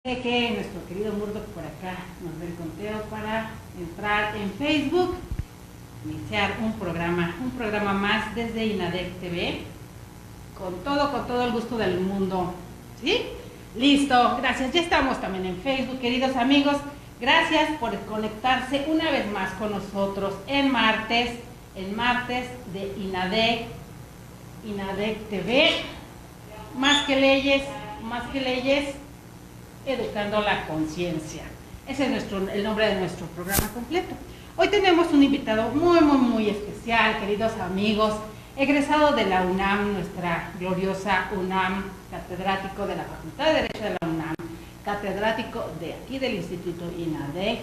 Que nuestro querido Murdoch por acá nos dé el conteo para entrar en Facebook, iniciar un programa más desde INADEC TV, con todo el gusto del mundo, ¿sí? Listo, gracias, ya estamos también en Facebook, queridos amigos, gracias por conectarse una vez más con nosotros en martes de INADEC TV, más que leyes, educando la conciencia. Ese es el nombre de nuestro programa completo. Hoy tenemos un invitado muy especial, queridos amigos, egresado de la UNAM, nuestra gloriosa UNAM, catedrático de la Facultad de Derecho de la UNAM, catedrático de aquí del Instituto INADEC.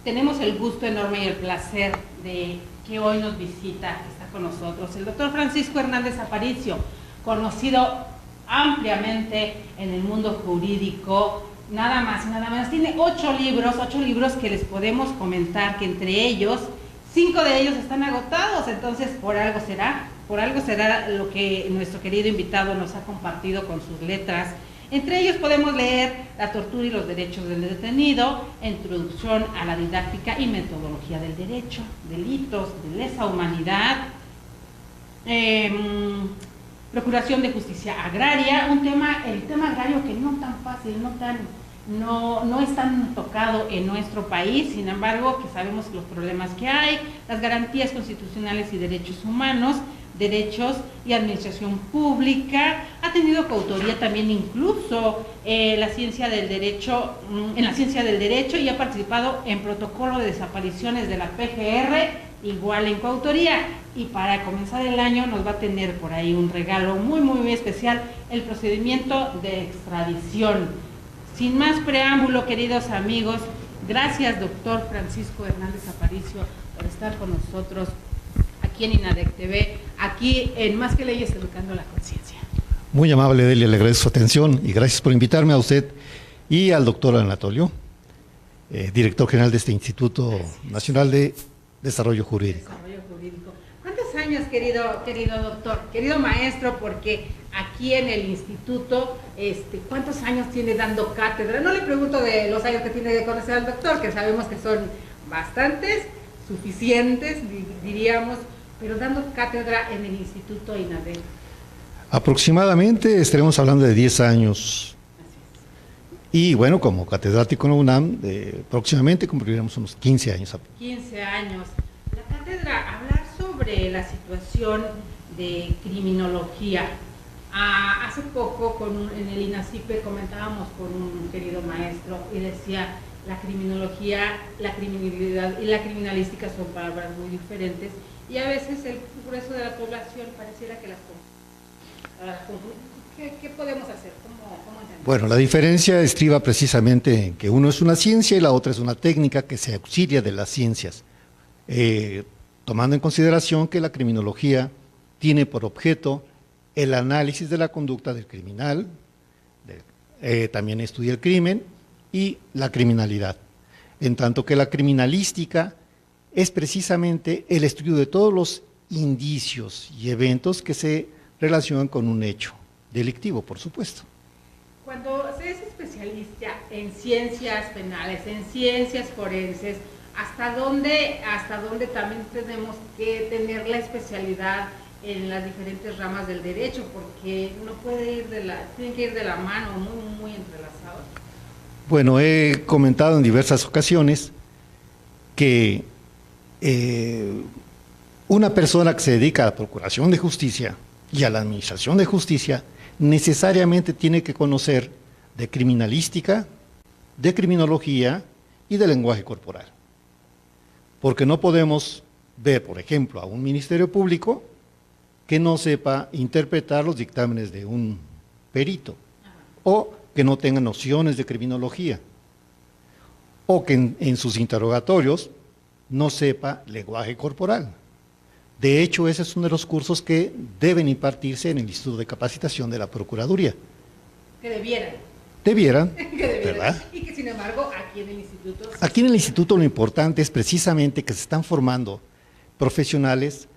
Tenemos el gusto enorme y el placer de que hoy nos visita, que está con nosotros, el doctor Francisco Hernández Aparicio, conocido ampliamente en el mundo jurídico, nada más y nada menos. Tiene 8 libros que les podemos comentar, que entre ellos, 5 de ellos están agotados, entonces por algo será lo que nuestro querido invitado nos ha compartido con sus letras. Entre ellos podemos leer La tortura y los derechos del detenido, Introducción a la didáctica y metodología del derecho, Delitos de lesa humanidad, Procuración de Justicia Agraria, el tema agrario que no tan fácil, no es tan tocado en nuestro país, sin embargo, que sabemos los problemas que hay, las garantías constitucionales y derechos humanos, derechos y administración pública. Ha tenido coautoría también incluso en la ciencia del derecho y ha participado en protocolo de desapariciones de la PGR, igual en coautoría. Y para comenzar el año nos va a tener por ahí un regalo muy especial, el procedimiento de extradición. Sin más preámbulo, queridos amigos, gracias doctor Francisco Hernández Aparicio por estar con nosotros aquí en INADEC TV, aquí en Más que Leyes, Educando la Conciencia. Muy amable, Delia, le agradezco su atención y gracias por invitarme a usted y al doctor Anatolio, director general de este Instituto Nacional de Desarrollo Jurídico. ¿Cuántos años, querido doctor, querido maestro, porque aquí en el instituto, cuántos años tiene dando cátedra? No le pregunto de los años que tiene de conocer al doctor, que sabemos que son bastantes, suficientes, diríamos, pero dando cátedra en el Instituto INADEC. Aproximadamente estaremos hablando de 10 años. Y bueno, como catedrático en la UNAM, próximamente cumpliremos unos 15 años. 15 años. La cátedra, hablar sobre la situación de criminología. Hace poco en el INACIPE comentábamos con un querido maestro y decía, la criminología, la criminalidad y la criminalística son palabras muy diferentes y a veces el grueso de la población pareciera que las confunde. ¿Qué podemos hacer? ¿Cómo entender? Bueno, la diferencia estriba precisamente en que uno es una ciencia y la otra es una técnica que se auxilia de las ciencias, tomando en consideración que la criminología tiene por objeto el análisis de la conducta del criminal, también estudia el crimen y la criminalidad, en tanto que la criminalística es precisamente el estudio de todos los indicios y eventos que se relacionan con un hecho delictivo, por supuesto. Cuando se es especialista en ciencias penales, en ciencias forenses, ¿hasta dónde también tenemos que tener la especialidad en las diferentes ramas del derecho? Porque no puede tienen que ir de la mano, muy entrelazados. Bueno, he comentado en diversas ocasiones que una persona que se dedica a la procuración de justicia y a la administración de justicia necesariamente tiene que conocer de criminalística, de criminología y de lenguaje corporal. Porque no podemos ver, por ejemplo, a un ministerio público que no sepa interpretar los dictámenes de un perito, o que no tenga nociones de criminología, o que en sus interrogatorios no sepa lenguaje corporal. De hecho, ese es uno de los cursos que deben impartirse en el Instituto de Capacitación de la Procuraduría. Que debieran. Debieran, ¿verdad? Y que sin embargo, aquí en el instituto... Aquí en el instituto lo importante es precisamente que se están formando profesionales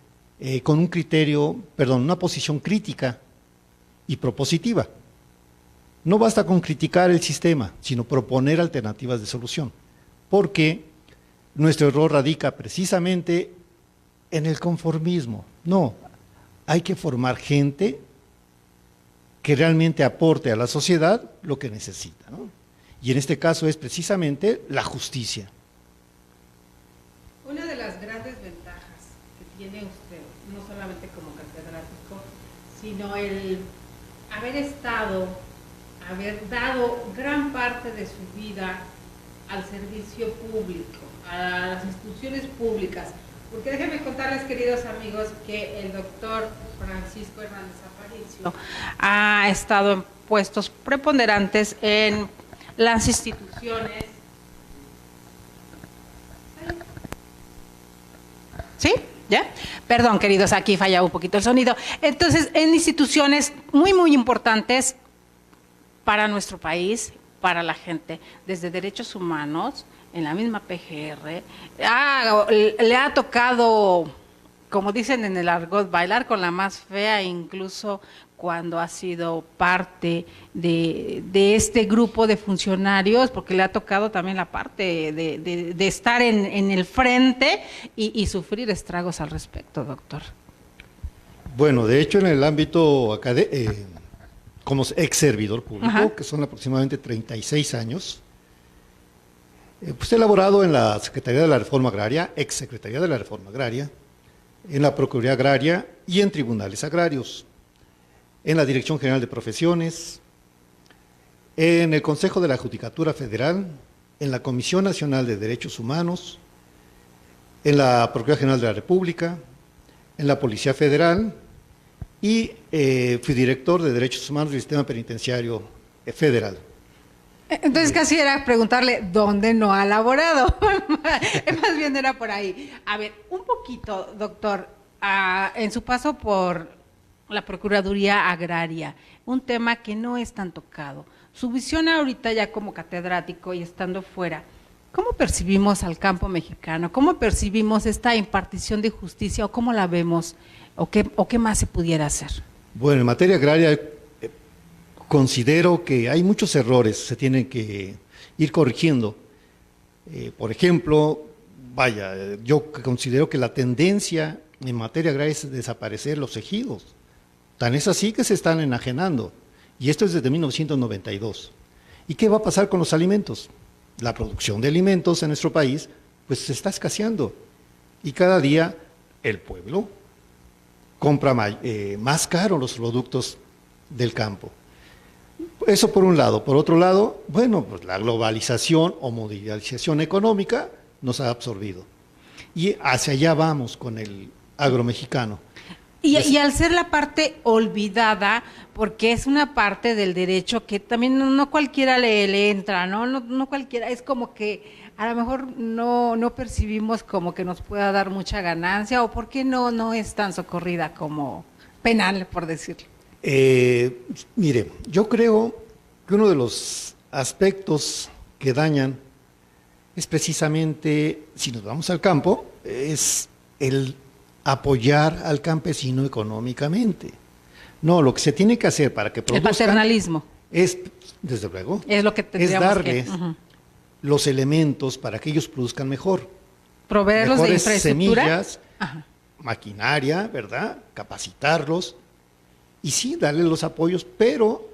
con un criterio, una posición crítica y propositiva. No basta con criticar el sistema, sino proponer alternativas de solución, porque nuestro error radica precisamente en el conformismo. No, hay que formar gente que realmente aporte a la sociedad lo que necesita, ¿no? Y en este caso es precisamente la justicia. Una de las grandes ventajas que tiene usted, no solamente como catedrático, sino el haber dado gran parte de su vida al servicio público, a las instituciones públicas. Porque déjenme contarles, queridos amigos, que el doctor Francisco Hernández Aparicio ha estado en puestos preponderantes en las instituciones. ¿Sí? ¿Ya? Perdón, queridos, aquí falla un poquito el sonido. Entonces, en instituciones muy, muy importantes para nuestro país, para la gente, desde derechos humanos, en la misma PGR, le ha tocado, como dicen en el argot, bailar con la más fea, incluso cuando ha sido parte de este grupo de funcionarios, porque le ha tocado también la parte de estar en el frente y sufrir estragos al respecto, doctor. Bueno, de hecho, en el ámbito académico, como ex servidor público, Ajá, que son aproximadamente 36 años, pues he elaborado en la Secretaría de la Reforma Agraria, ex Secretaría de la Reforma Agraria, en la Procuraduría Agraria y en tribunales agrarios, en la Dirección General de Profesiones, en el Consejo de la Judicatura Federal, en la Comisión Nacional de Derechos Humanos, en la Procuraduría General de la República, en la Policía Federal y fui director de Derechos Humanos del Sistema Penitenciario Federal. entonces casi era preguntarle dónde no ha laborado. Más bien era por ahí. A ver, un poquito, doctor, en su paso por la Procuraduría Agraria, un tema que no es tan tocado. Su visión ahorita ya como catedrático y estando fuera, ¿cómo percibimos al campo mexicano? ¿Cómo percibimos esta impartición de justicia o cómo la vemos? ¿O qué más se pudiera hacer? Bueno, en materia agraria considero que hay muchos errores, se tienen que ir corrigiendo. Por ejemplo, yo considero que la tendencia en materia agraria es desaparecer los ejidos. Tan es así que se están enajenando. Y esto es desde 1992. ¿Y qué va a pasar con los alimentos? La producción de alimentos en nuestro país pues se está escaseando. Y cada día el pueblo compra más caro los productos del campo. Eso por un lado. Por otro lado, bueno, pues la globalización o mundialización económica nos ha absorbido. Y hacia allá vamos con el agromexicano. Y al ser la parte olvidada, porque es una parte del derecho que también no cualquiera le entra, ¿no? No cualquiera, es como que a lo mejor no percibimos como que nos pueda dar mucha ganancia, o por qué no es tan socorrida como penal, por decirlo. Mire, yo creo que uno de los aspectos que dañan es precisamente, si nos vamos al campo, es el apoyar al campesino económicamente. No, lo que se tiene que hacer para que produzcan… El paternalismo. Es, desde luego, es lo que tendríamos darles los elementos para que ellos produzcan mejor. Proveerlos de infraestructura. Semillas, maquinaria, ¿verdad? Capacitarlos. Y sí, darles los apoyos, pero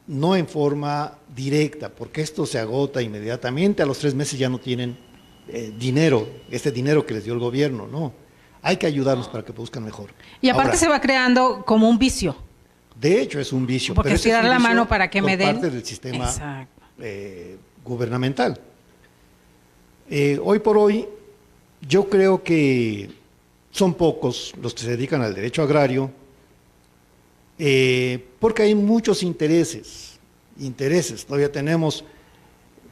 no en forma directa, porque esto se agota inmediatamente. A los 3 meses ya no tienen dinero, este dinero que les dio el gobierno, no. Hay que ayudarlos para que produzcan mejor. Y aparte ahora, se va creando como un vicio. De hecho, es un vicio. Porque pero estirar es un la vicio mano para que me den. Por parte del sistema gubernamental. Hoy por hoy, yo creo que son pocos los que se dedican al derecho agrario, porque hay muchos intereses. Todavía tenemos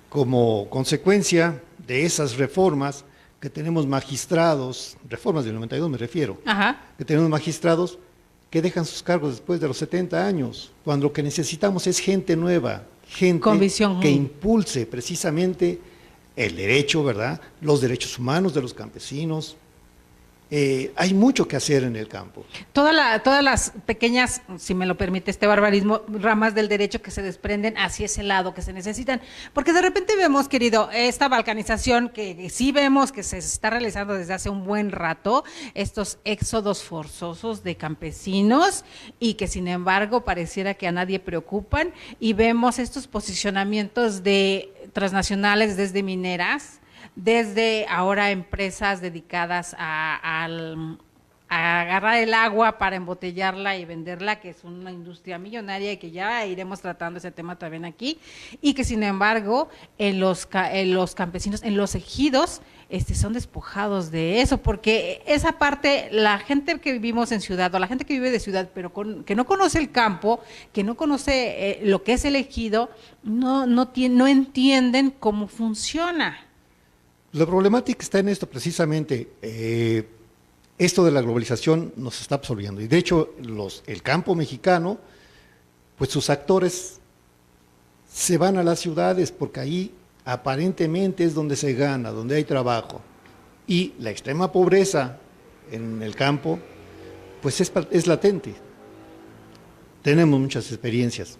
como consecuencia de esas reformas que tenemos magistrados, reformas del 92 me refiero, que tenemos magistrados que dejan sus cargos después de los 70 años, cuando lo que necesitamos es gente nueva, gente con visión que impulse precisamente el derecho, ¿verdad? Los derechos humanos de los campesinos, hay mucho que hacer en el campo. Todas las pequeñas, si me lo permite este barbarismo, ramas del derecho que se desprenden hacia ese lado que se necesitan. Porque de repente vemos, querido, esta balcanización que sí vemos que se está realizando desde hace un buen rato, estos éxodos forzosos de campesinos y que sin embargo pareciera que a nadie preocupan, y vemos estos posicionamientos de transnacionales desde mineras, desde ahora empresas dedicadas a agarrar el agua para embotellarla y venderla, que es una industria millonaria y que ya iremos tratando ese tema también aquí, y que sin embargo en los campesinos, en los ejidos, son despojados de eso, porque esa parte, la gente que vivimos en ciudad o la gente que vive de ciudad, pero que no conoce el campo, que no conoce lo que es el ejido, no entienden cómo funciona. La problemática está en esto precisamente. Esto de la globalización nos está absorbiendo. Y de hecho, el campo mexicano, pues sus actores se van a las ciudades porque ahí aparentemente es donde se gana, donde hay trabajo. Y la extrema pobreza en el campo, pues es latente. Tenemos muchas experiencias.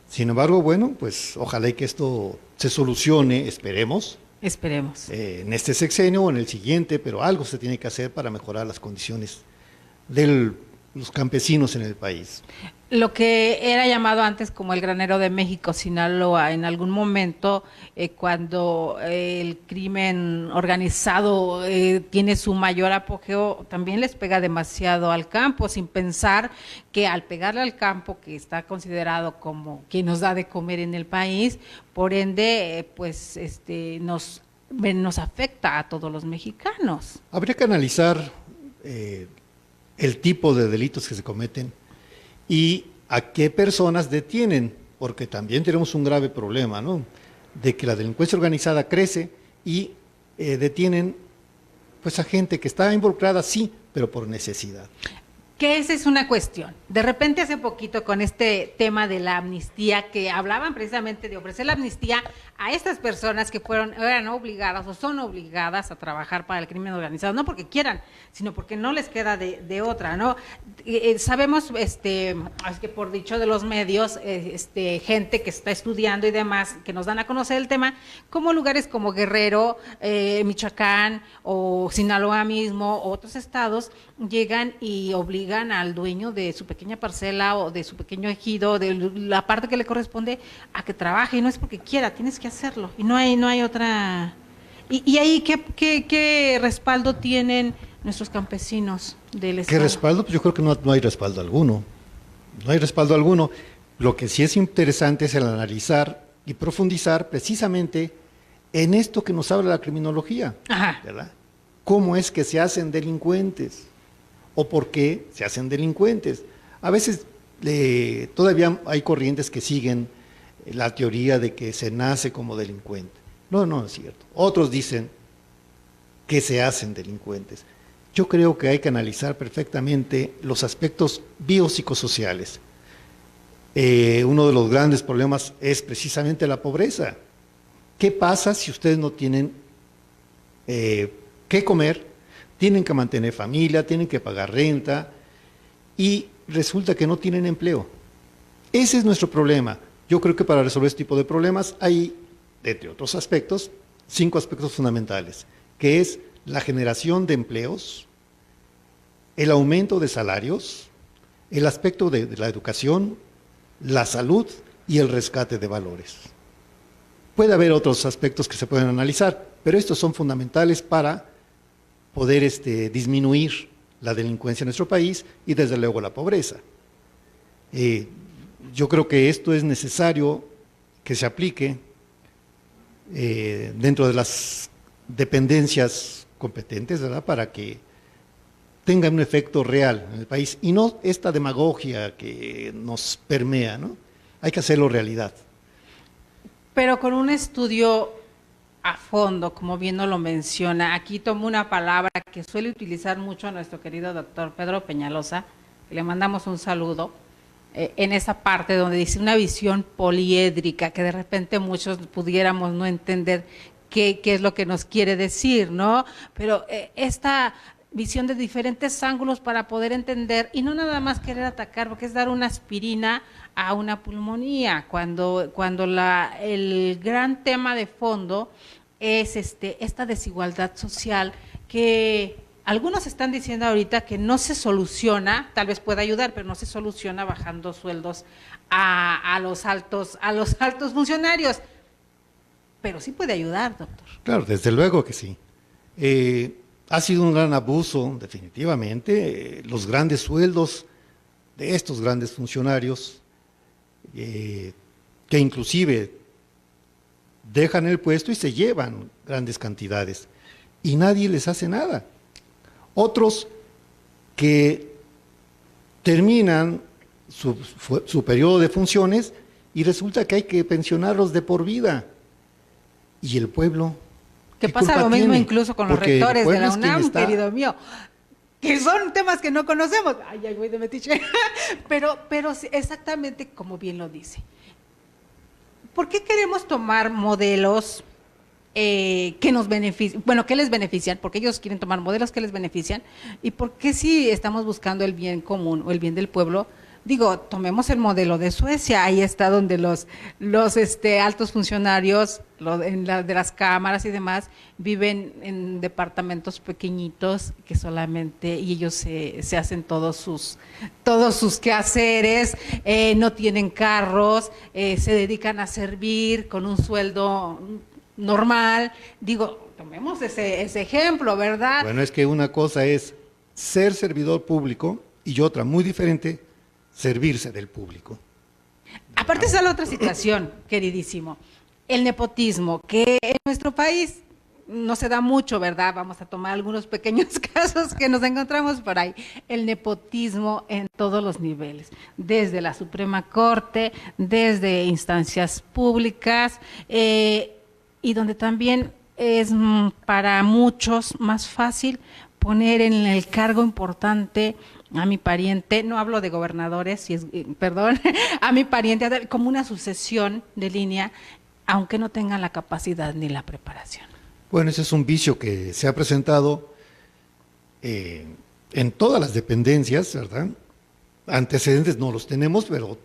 Sin embargo, bueno, pues ojalá y que esto se solucione, esperemos. Esperemos. En este sexenio o en el siguiente, pero algo se tiene que hacer para mejorar las condiciones de los campesinos en el país. Lo que era llamado antes como el granero de México, Sinaloa, en algún momento cuando el crimen organizado tiene su mayor apogeo, también les pega demasiado al campo, sin pensar que al pegarle al campo, que está considerado como quien nos da de comer en el país, por ende, pues nos afecta a todos los mexicanos. Habría que analizar el tipo de delitos que se cometen y a qué personas detienen, porque también tenemos un grave problema, ¿no? De que la delincuencia organizada crece y detienen pues a gente que está involucrada, sí, pero por necesidad. Que esa es una cuestión. De repente hace poquito con este tema de la amnistía, que hablaban precisamente de ofrecer la amnistía a estas personas que eran obligadas o son obligadas a trabajar para el crimen organizado, no porque quieran, sino porque no les queda de otra, ¿no? Sabemos, es que por dicho de los medios, gente que está estudiando y demás, que nos dan a conocer el tema, como lugares como Guerrero, Michoacán o Sinaloa mismo, otros estados, llegan y obligan al dueño de su pequeña parcela o de su pequeño ejido, de la parte que le corresponde, a que trabaje, y no es porque quiera, tienes que hacerlo, y no hay otra. Y ahí, ¿qué respaldo tienen nuestros campesinos del estado? ¿Qué respaldo? Pues yo creo que no hay respaldo alguno. No hay respaldo alguno. Lo que sí es interesante es el analizar y profundizar precisamente en esto que nos habla la criminología. Ajá. ¿Verdad? ¿Cómo es que se hacen delincuentes? ¿O por qué se hacen delincuentes? A veces todavía hay corrientes que siguen la teoría de que se nace como delincuente. No es cierto. Otros dicen que se hacen delincuentes. Yo creo que hay que analizar perfectamente los aspectos biopsicosociales. Uno de los grandes problemas es precisamente la pobreza. ¿Qué pasa si ustedes no tienen qué comer? Tienen que mantener familia, tienen que pagar renta y resulta que no tienen empleo. Ese es nuestro problema. Yo creo que para resolver este tipo de problemas hay, entre otros aspectos, 5 aspectos fundamentales, que es la generación de empleos, el aumento de salarios, el aspecto de la educación, la salud y el rescate de valores. Puede haber otros aspectos que se pueden analizar, pero estos son fundamentales para poder disminuir la delincuencia en nuestro país y desde luego la pobreza. Yo creo que esto es necesario que se aplique dentro de las dependencias competentes, ¿verdad?, para que tenga un efecto real en el país y no esta demagogia que nos permea, ¿no? Hay que hacerlo realidad. Pero con un estudio a fondo, como bien nos lo menciona, aquí tomo una palabra que suele utilizar mucho a nuestro querido doctor Pedro Peñalosa, que le mandamos un saludo, en esa parte donde dice una visión poliédrica, que de repente muchos pudiéramos no entender qué es lo que nos quiere decir, ¿no? Pero visión de diferentes ángulos para poder entender y no nada más querer atacar, porque es dar una aspirina a una pulmonía, cuando el gran tema de fondo es esta desigualdad social que algunos están diciendo ahorita que no se soluciona, tal vez pueda ayudar, pero no se soluciona bajando sueldos a los altos funcionarios. Pero sí puede ayudar, doctor. Claro, desde luego que sí. Ha sido un gran abuso, definitivamente, los grandes sueldos de estos grandes funcionarios, que inclusive dejan el puesto y se llevan grandes cantidades y nadie les hace nada. Otros que terminan su periodo de funciones y resulta que hay que pensionarlos de por vida. Y el pueblo, que pasa lo mismo incluso con los rectores de la UNAM, querido mío, que son temas que no conocemos. Ay, voy de metiche. pero exactamente como bien lo dice. ¿Por qué queremos tomar modelos que nos benefician, bueno, que les benefician? Porque ellos quieren tomar modelos que les benefician. ¿Y por qué si estamos buscando el bien común o el bien del pueblo? Digo, tomemos el modelo de Suecia, ahí está donde los altos funcionarios de las cámaras y demás viven en departamentos pequeñitos que solamente, y ellos se hacen todos sus quehaceres, no tienen carros, se dedican a servir con un sueldo normal. Digo, tomemos ese ejemplo, ¿verdad? Bueno, es que una cosa es ser servidor público y otra muy diferente, servirse del público. Aparte está la otra situación, queridísimo, el nepotismo, que en nuestro país no se da mucho, ¿verdad? Vamos a tomar algunos pequeños casos que nos encontramos por ahí. El nepotismo en todos los niveles, desde la Suprema Corte, desde instancias públicas, y donde también es para muchos más fácil poner en el cargo importante a mi pariente, no hablo de gobernadores, a mi pariente, como una sucesión de línea, aunque no tengan la capacidad ni la preparación. Bueno, ese es un vicio que se ha presentado en todas las dependencias, ¿verdad? Antecedentes no los tenemos, pero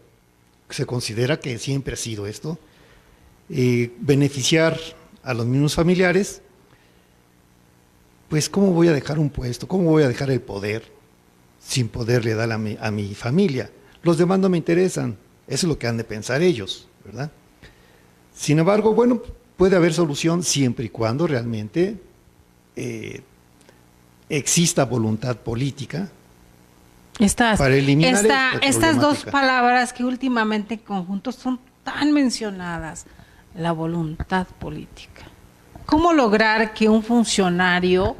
se considera que siempre ha sido esto. Beneficiar a los mismos familiares, pues ¿cómo voy a dejar un puesto? ¿Cómo voy a dejar el poder sin poderle dar a mi familia? Los demás no me interesan, eso es lo que han de pensar ellos, ¿verdad? Sin embargo, bueno, puede haber solución siempre y cuando realmente exista voluntad política para eliminar estas dos palabras que últimamente en conjunto son tan mencionadas, la voluntad política. ¿Cómo lograr que un funcionario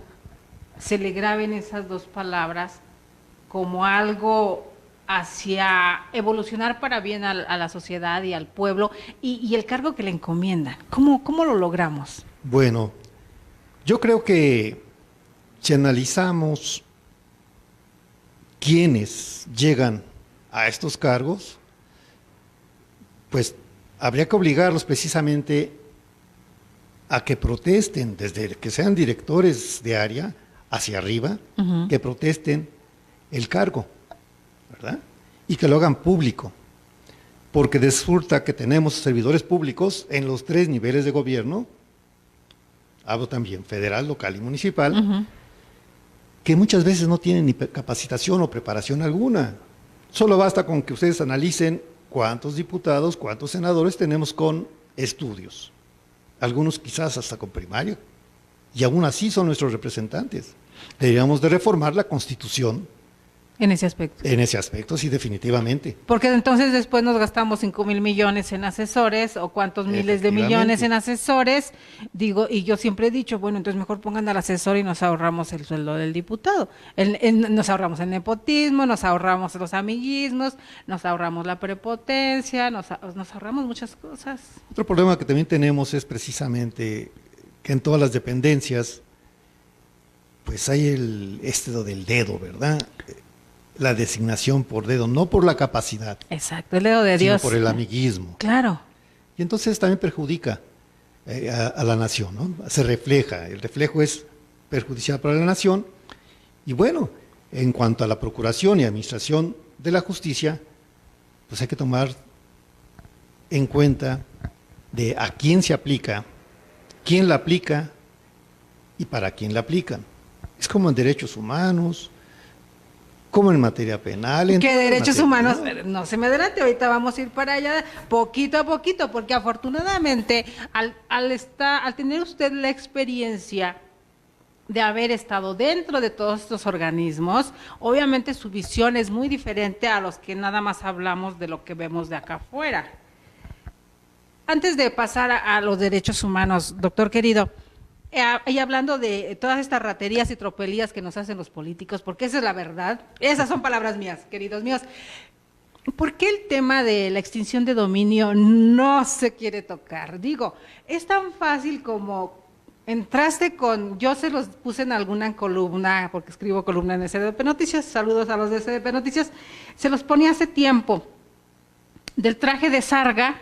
se le graben esas dos palabras como algo hacia evolucionar para bien a la sociedad y al pueblo y el cargo que le encomiendan? ¿Cómo lo logramos? Bueno, yo creo que si analizamos quiénes llegan a estos cargos, pues habría que obligarlos precisamente a que protesten, desde que sean directores de área hacia arriba, que protesten el cargo, ¿verdad? Y que lo hagan público, porque resulta que tenemos servidores públicos en los 3 niveles de gobierno, hablo también federal, local y municipal, que muchas veces no tienen ni capacitación o preparación alguna. Solo basta con que ustedes analicen cuántos diputados, cuántos senadores tenemos con estudios, algunos quizás hasta con primaria, y aún así son nuestros representantes. Deberíamos de reformar la Constitución en ese aspecto. En ese aspecto, sí, definitivamente. Porque entonces después nos gastamos 5,000 millones en asesores o cuántos miles de millones en asesores. Digo, y yo siempre he dicho, bueno, entonces mejor pongan al asesor y nos ahorramos el sueldo del diputado. Nos ahorramos el nepotismo, nos ahorramos los amiguismos, nos ahorramos la prepotencia, nos ahorramos muchas cosas. Otro problema que también tenemos es precisamente que en todas las dependencias, pues hay del dedo, ¿verdad? La designación por dedo, no por la capacidad. Exacto, el dedo de Dios. Sino por el amiguismo. Claro. Y entonces también perjudica a la nación, ¿no? Se refleja, el reflejo es perjudicial para la nación Y bueno, en cuanto a la procuración y administración de la justicia, pues hay que tomar en cuenta de a quién se aplica, quién la aplica y para quién la aplican. Es como en derechos humanos, como en materia penal. ¿Qué derechos humanos? No se me adelante, ahorita vamos a ir para allá poquito a poquito, porque afortunadamente al tener usted la experiencia de haber estado dentro de todos estos organismos, obviamente su visión es muy diferente a los que nada más hablamos de lo que vemos de acá afuera. Antes de pasar a los derechos humanos, doctor querido, y hablando de todas estas raterías y tropelías que nos hacen los políticos, porque esa es la verdad, esas son palabras mías, queridos míos, ¿por qué el tema de la extinción de dominio no se quiere tocar? Digo, es tan fácil como entraste con, yo se los puse en alguna columna, porque escribo columna en SDP Noticias, saludos a los de SDP Noticias, se los ponía hace tiempo, del traje de sarga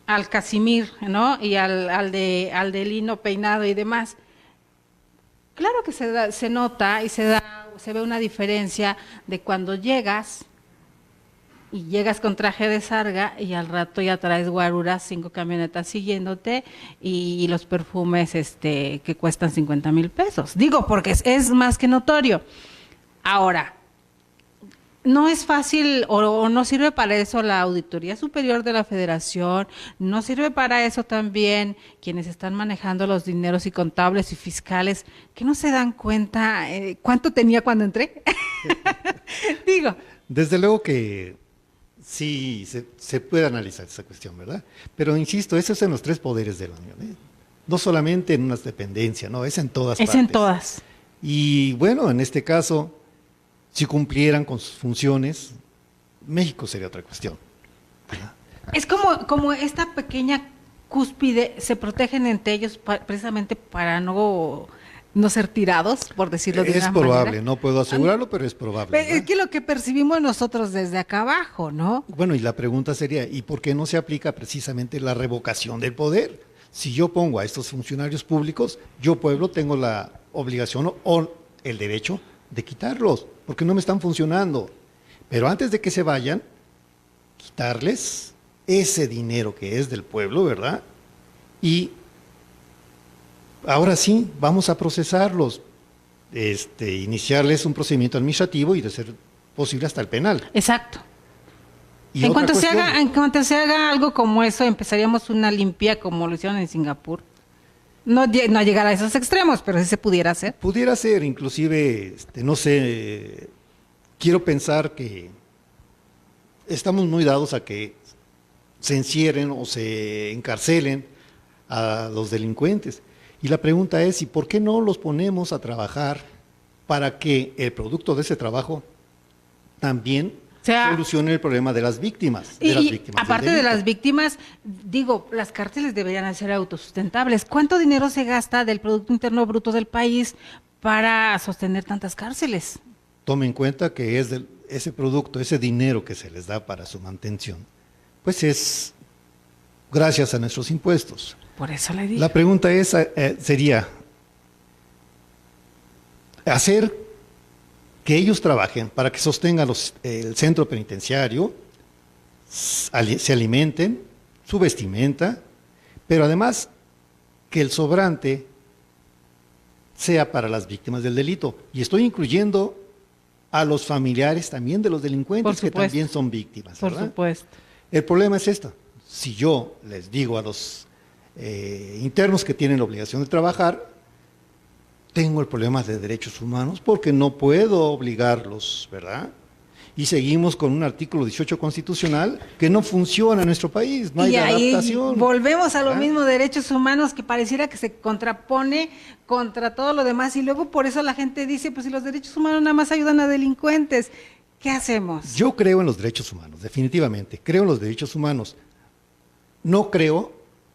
al Casimir, ¿no? Y al de lino peinado y demás. Claro que se nota y se ve una diferencia de cuando llegas y llegas con traje de sarga y al rato ya traes guaruras, 5 camionetas siguiéndote y los perfumes que cuestan 50,000 pesos. Digo, porque es más que notorio. Ahora, no es fácil o no sirve para eso la Auditoría Superior de la Federación, no sirve para eso también quienes están manejando los dineros y contables y fiscales, que no se dan cuenta cuánto tenía cuando entré. Digo. Desde luego que sí se puede analizar esa cuestión, ¿verdad? Pero insisto, eso es en los 3 poderes de la Unión, ¿eh? No solamente en unas dependencias, no, es en todas partes. Es en todas. Y bueno, en este caso, si cumplieran con sus funciones, México sería otra cuestión, ¿verdad? Es como esta pequeña cúspide, se protegen entre ellos precisamente para no ser tirados, por decirlo de una manera. Es probable, no puedo asegurarlo, pero es probable. Es que lo que percibimos nosotros desde acá abajo, ¿no? Bueno, y la pregunta sería, ¿y por qué no se aplica precisamente la revocación del poder? Si yo pongo a estos funcionarios públicos, yo pueblo tengo la obligación o el derecho de quitarlos, porque no me están funcionando. Pero antes de que se vayan, quitarles ese dinero que es del pueblo, ¿verdad? Y ahora sí, vamos a procesarlos, iniciarles un procedimiento administrativo y de ser posible hasta el penal. Exacto. Y en cuanto se haga algo como eso, empezaríamos una limpia como lo hicieron en Singapur. No llegar a esos extremos, pero sí se pudiera hacer. Pudiera ser, inclusive, no sé, quiero pensar que estamos muy dados a que se encierren o se encarcelen a los delincuentes. Y la pregunta es, ¿y por qué no los ponemos a trabajar para que el producto de ese trabajo también solucione el problema de las víctimas? Aparte de las víctimas, digo, las cárceles deberían ser autosustentables. ¿Cuánto dinero se gasta del Producto Interno Bruto del país para sostener tantas cárceles? Tome en cuenta que ese producto, ese dinero que se les da para su mantención, pues es gracias a nuestros impuestos. Por eso le digo. La pregunta sería, hacer que ellos trabajen para que sostengan el centro penitenciario, se alimenten, su vestimenta, pero además que el sobrante sea para las víctimas del delito. Y estoy incluyendo a los familiares también de los delincuentes que también son víctimas, ¿verdad? Por supuesto. El problema es esto. Si yo les digo a los internos que tienen la obligación de trabajar, tengo el problema de derechos humanos porque no puedo obligarlos, ¿verdad? Y seguimos con un artículo 18 constitucional que no funciona en nuestro país, no hay adaptación. Volvemos a lo mismo, derechos humanos, que pareciera que se contrapone contra todo lo demás y luego por eso la gente dice, pues si los derechos humanos nada más ayudan a delincuentes, ¿qué hacemos? Yo creo en los derechos humanos, definitivamente, creo en los derechos humanos. No creo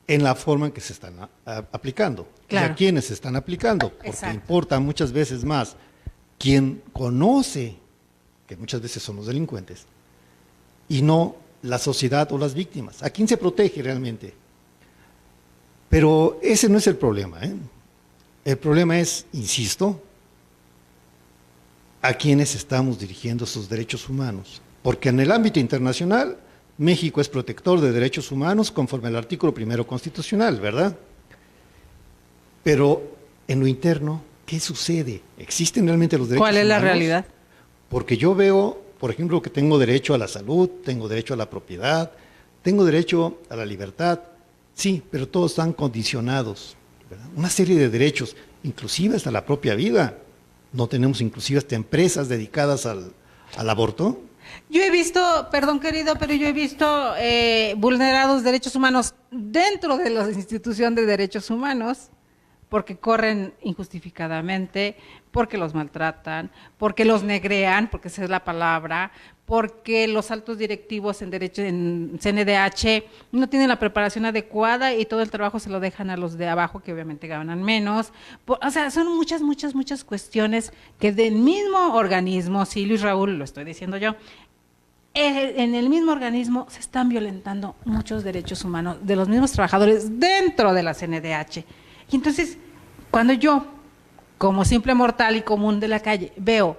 en la forma en que se están aplicando, claro, y a quienes se están aplicando, porque exacto, importa muchas veces más quien conoce, que muchas veces son los delincuentes, y no la sociedad o las víctimas. ¿A quién se protege realmente? Pero ese no es el problema, ¿eh? El problema es, insisto, a quienes estamos dirigiendo esos derechos humanos. Porque en el ámbito internacional, México es protector de derechos humanos conforme al artículo 1 constitucional, ¿verdad? Pero en lo interno, ¿qué sucede? ¿Existen realmente los derechos humanos? ¿Cuál es la realidad? Porque yo veo, por ejemplo, que tengo derecho a la salud, tengo derecho a la propiedad, tengo derecho a la libertad, sí, pero todos están condicionados, ¿verdad? Una serie de derechos, inclusive hasta la propia vida. No tenemos inclusive hasta empresas dedicadas al aborto. Yo he visto, perdón querido, pero yo he visto vulnerados derechos humanos dentro de la institución de derechos humanos, porque corren injustificadamente, porque los maltratan, porque los negrean, porque esa es la palabra, porque los altos directivos en CNDH no tienen la preparación adecuada y todo el trabajo se lo dejan a los de abajo, que obviamente ganan menos. O sea, son muchas cuestiones que del mismo organismo, sí, Luis Raúl, lo estoy diciendo yo, en el mismo organismo se están violentando muchos derechos humanos de los mismos trabajadores dentro de la CNDH. Y entonces, cuando yo, como simple mortal y común de la calle, veo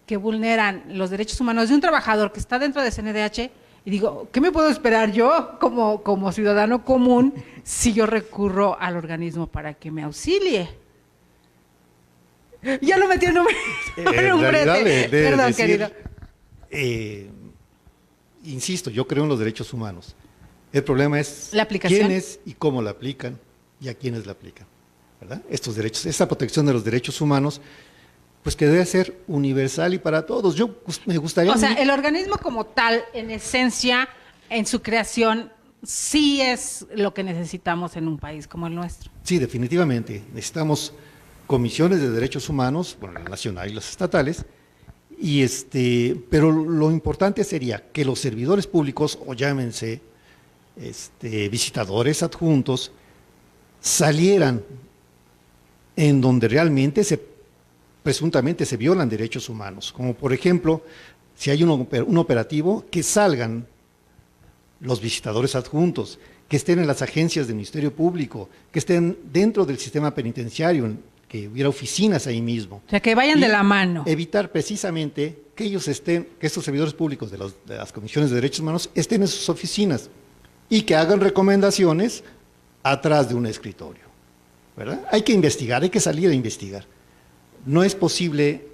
que vulneran los derechos humanos de un trabajador que está dentro de CNDH, y digo, ¿qué me puedo esperar yo como ciudadano común si yo recurro al organismo para que me auxilie? Ya lo metí en un brete. Perdón, querido. Insisto, yo creo en los derechos humanos. El problema es ¿la aplicación? quiénes y cómo la aplican y a quiénes la aplican, ¿verdad? Estos derechos, esta protección de los derechos humanos, pues que debe ser universal y para todos. Yo me gustaría... O sea, el organismo como tal, en esencia, en su creación, sí es lo que necesitamos en un país como el nuestro. Sí, definitivamente. Necesitamos comisiones de derechos humanos, bueno, la nacional y las estatales, pero lo importante sería que los servidores públicos, o llámense visitadores adjuntos, salieran en donde realmente presuntamente se violan derechos humanos, como por ejemplo, si hay un operativo, que salgan los visitadores adjuntos, que estén en las agencias del Ministerio Público, que estén dentro del sistema penitenciario, que hubiera oficinas ahí mismo. O sea, que vayan de la mano. Evitar precisamente que ellos estén, que estos servidores públicos de las comisiones de derechos humanos estén en sus oficinas y que hagan recomendaciones atrás de un escritorio, ¿verdad? Hay que investigar, hay que salir a investigar. No es posible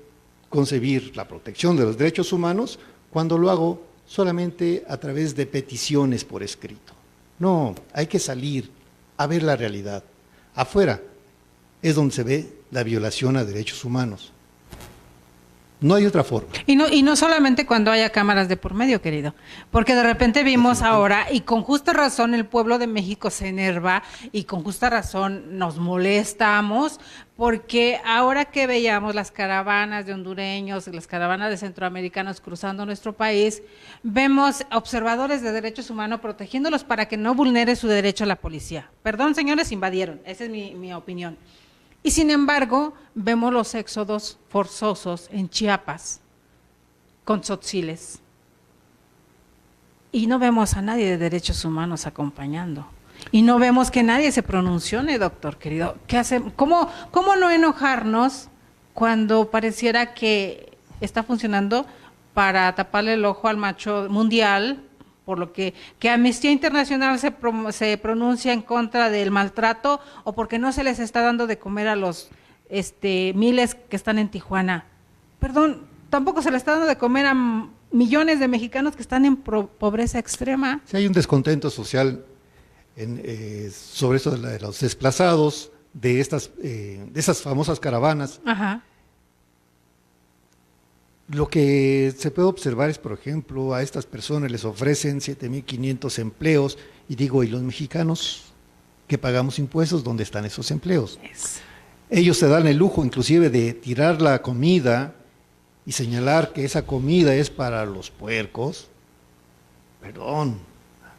concebir la protección de los derechos humanos cuando lo hago solamente a través de peticiones por escrito. No, hay que salir a ver la realidad. Afuera es donde se ve la violación a derechos humanos. No hay otra forma. Y no solamente cuando haya cámaras de por medio, querido, porque de repente vimos ahora, y con justa razón el pueblo de México se enerva, y con justa razón nos molestamos, porque ahora que veíamos las caravanas de hondureños, las caravanas de centroamericanos cruzando nuestro país, vemos observadores de derechos humanos protegiéndolos para que no vulnere su derecho a la policía. Perdón, señores, invadieron, esa es mi opinión. Y sin embargo, vemos los éxodos forzosos en Chiapas con tzotziles. Y no vemos a nadie de derechos humanos acompañando. Y no vemos que nadie se pronuncione, doctor querido. ¿Qué hacemos? ¿Cómo no enojarnos cuando pareciera que está funcionando para taparle el ojo al macho mundial? Por lo que Amnistía Internacional se pronuncia en contra del maltrato, o porque no se les está dando de comer a los miles que están en Tijuana. Perdón, tampoco se les está dando de comer a millones de mexicanos que están en pobreza extrema. Sí, hay un descontento social sobre eso de los desplazados, de esas famosas caravanas. Ajá. Lo que se puede observar es, por ejemplo, a estas personas les ofrecen 7,500 empleos, y digo, ¿y los mexicanos que pagamos impuestos, dónde están esos empleos? Ellos se dan el lujo inclusive de tirar la comida y señalar que esa comida es para los puercos. Perdón,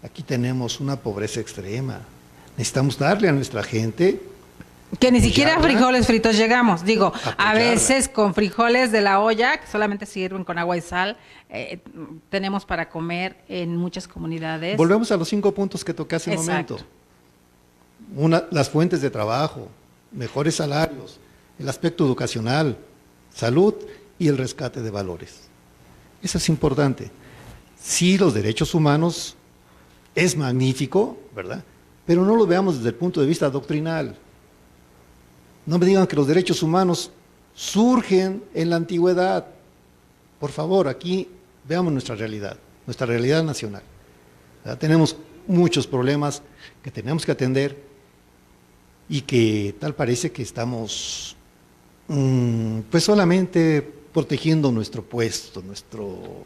aquí tenemos una pobreza extrema. Necesitamos darle a nuestra gente... Que ni siquiera a frijoles fritos llegamos. Digo, a apoyarla. veces con frijoles de la olla, que solamente sirven con agua y sal, tenemos para comer en muchas comunidades. Volvemos a los 5 puntos que toqué hace un Exacto. momento. Las fuentes de trabajo, mejores salarios, el aspecto educacional, salud y el rescate de valores. Eso es importante. Sí, los derechos humanos es magnífico, ¿verdad? Pero no lo veamos desde el punto de vista doctrinal. No me digan que los derechos humanos surgen en la antigüedad. Por favor, aquí veamos nuestra realidad nacional. ¿Verdad? Tenemos muchos problemas que tenemos que atender y que tal parece que estamos pues solamente protegiendo nuestro puesto, nuestro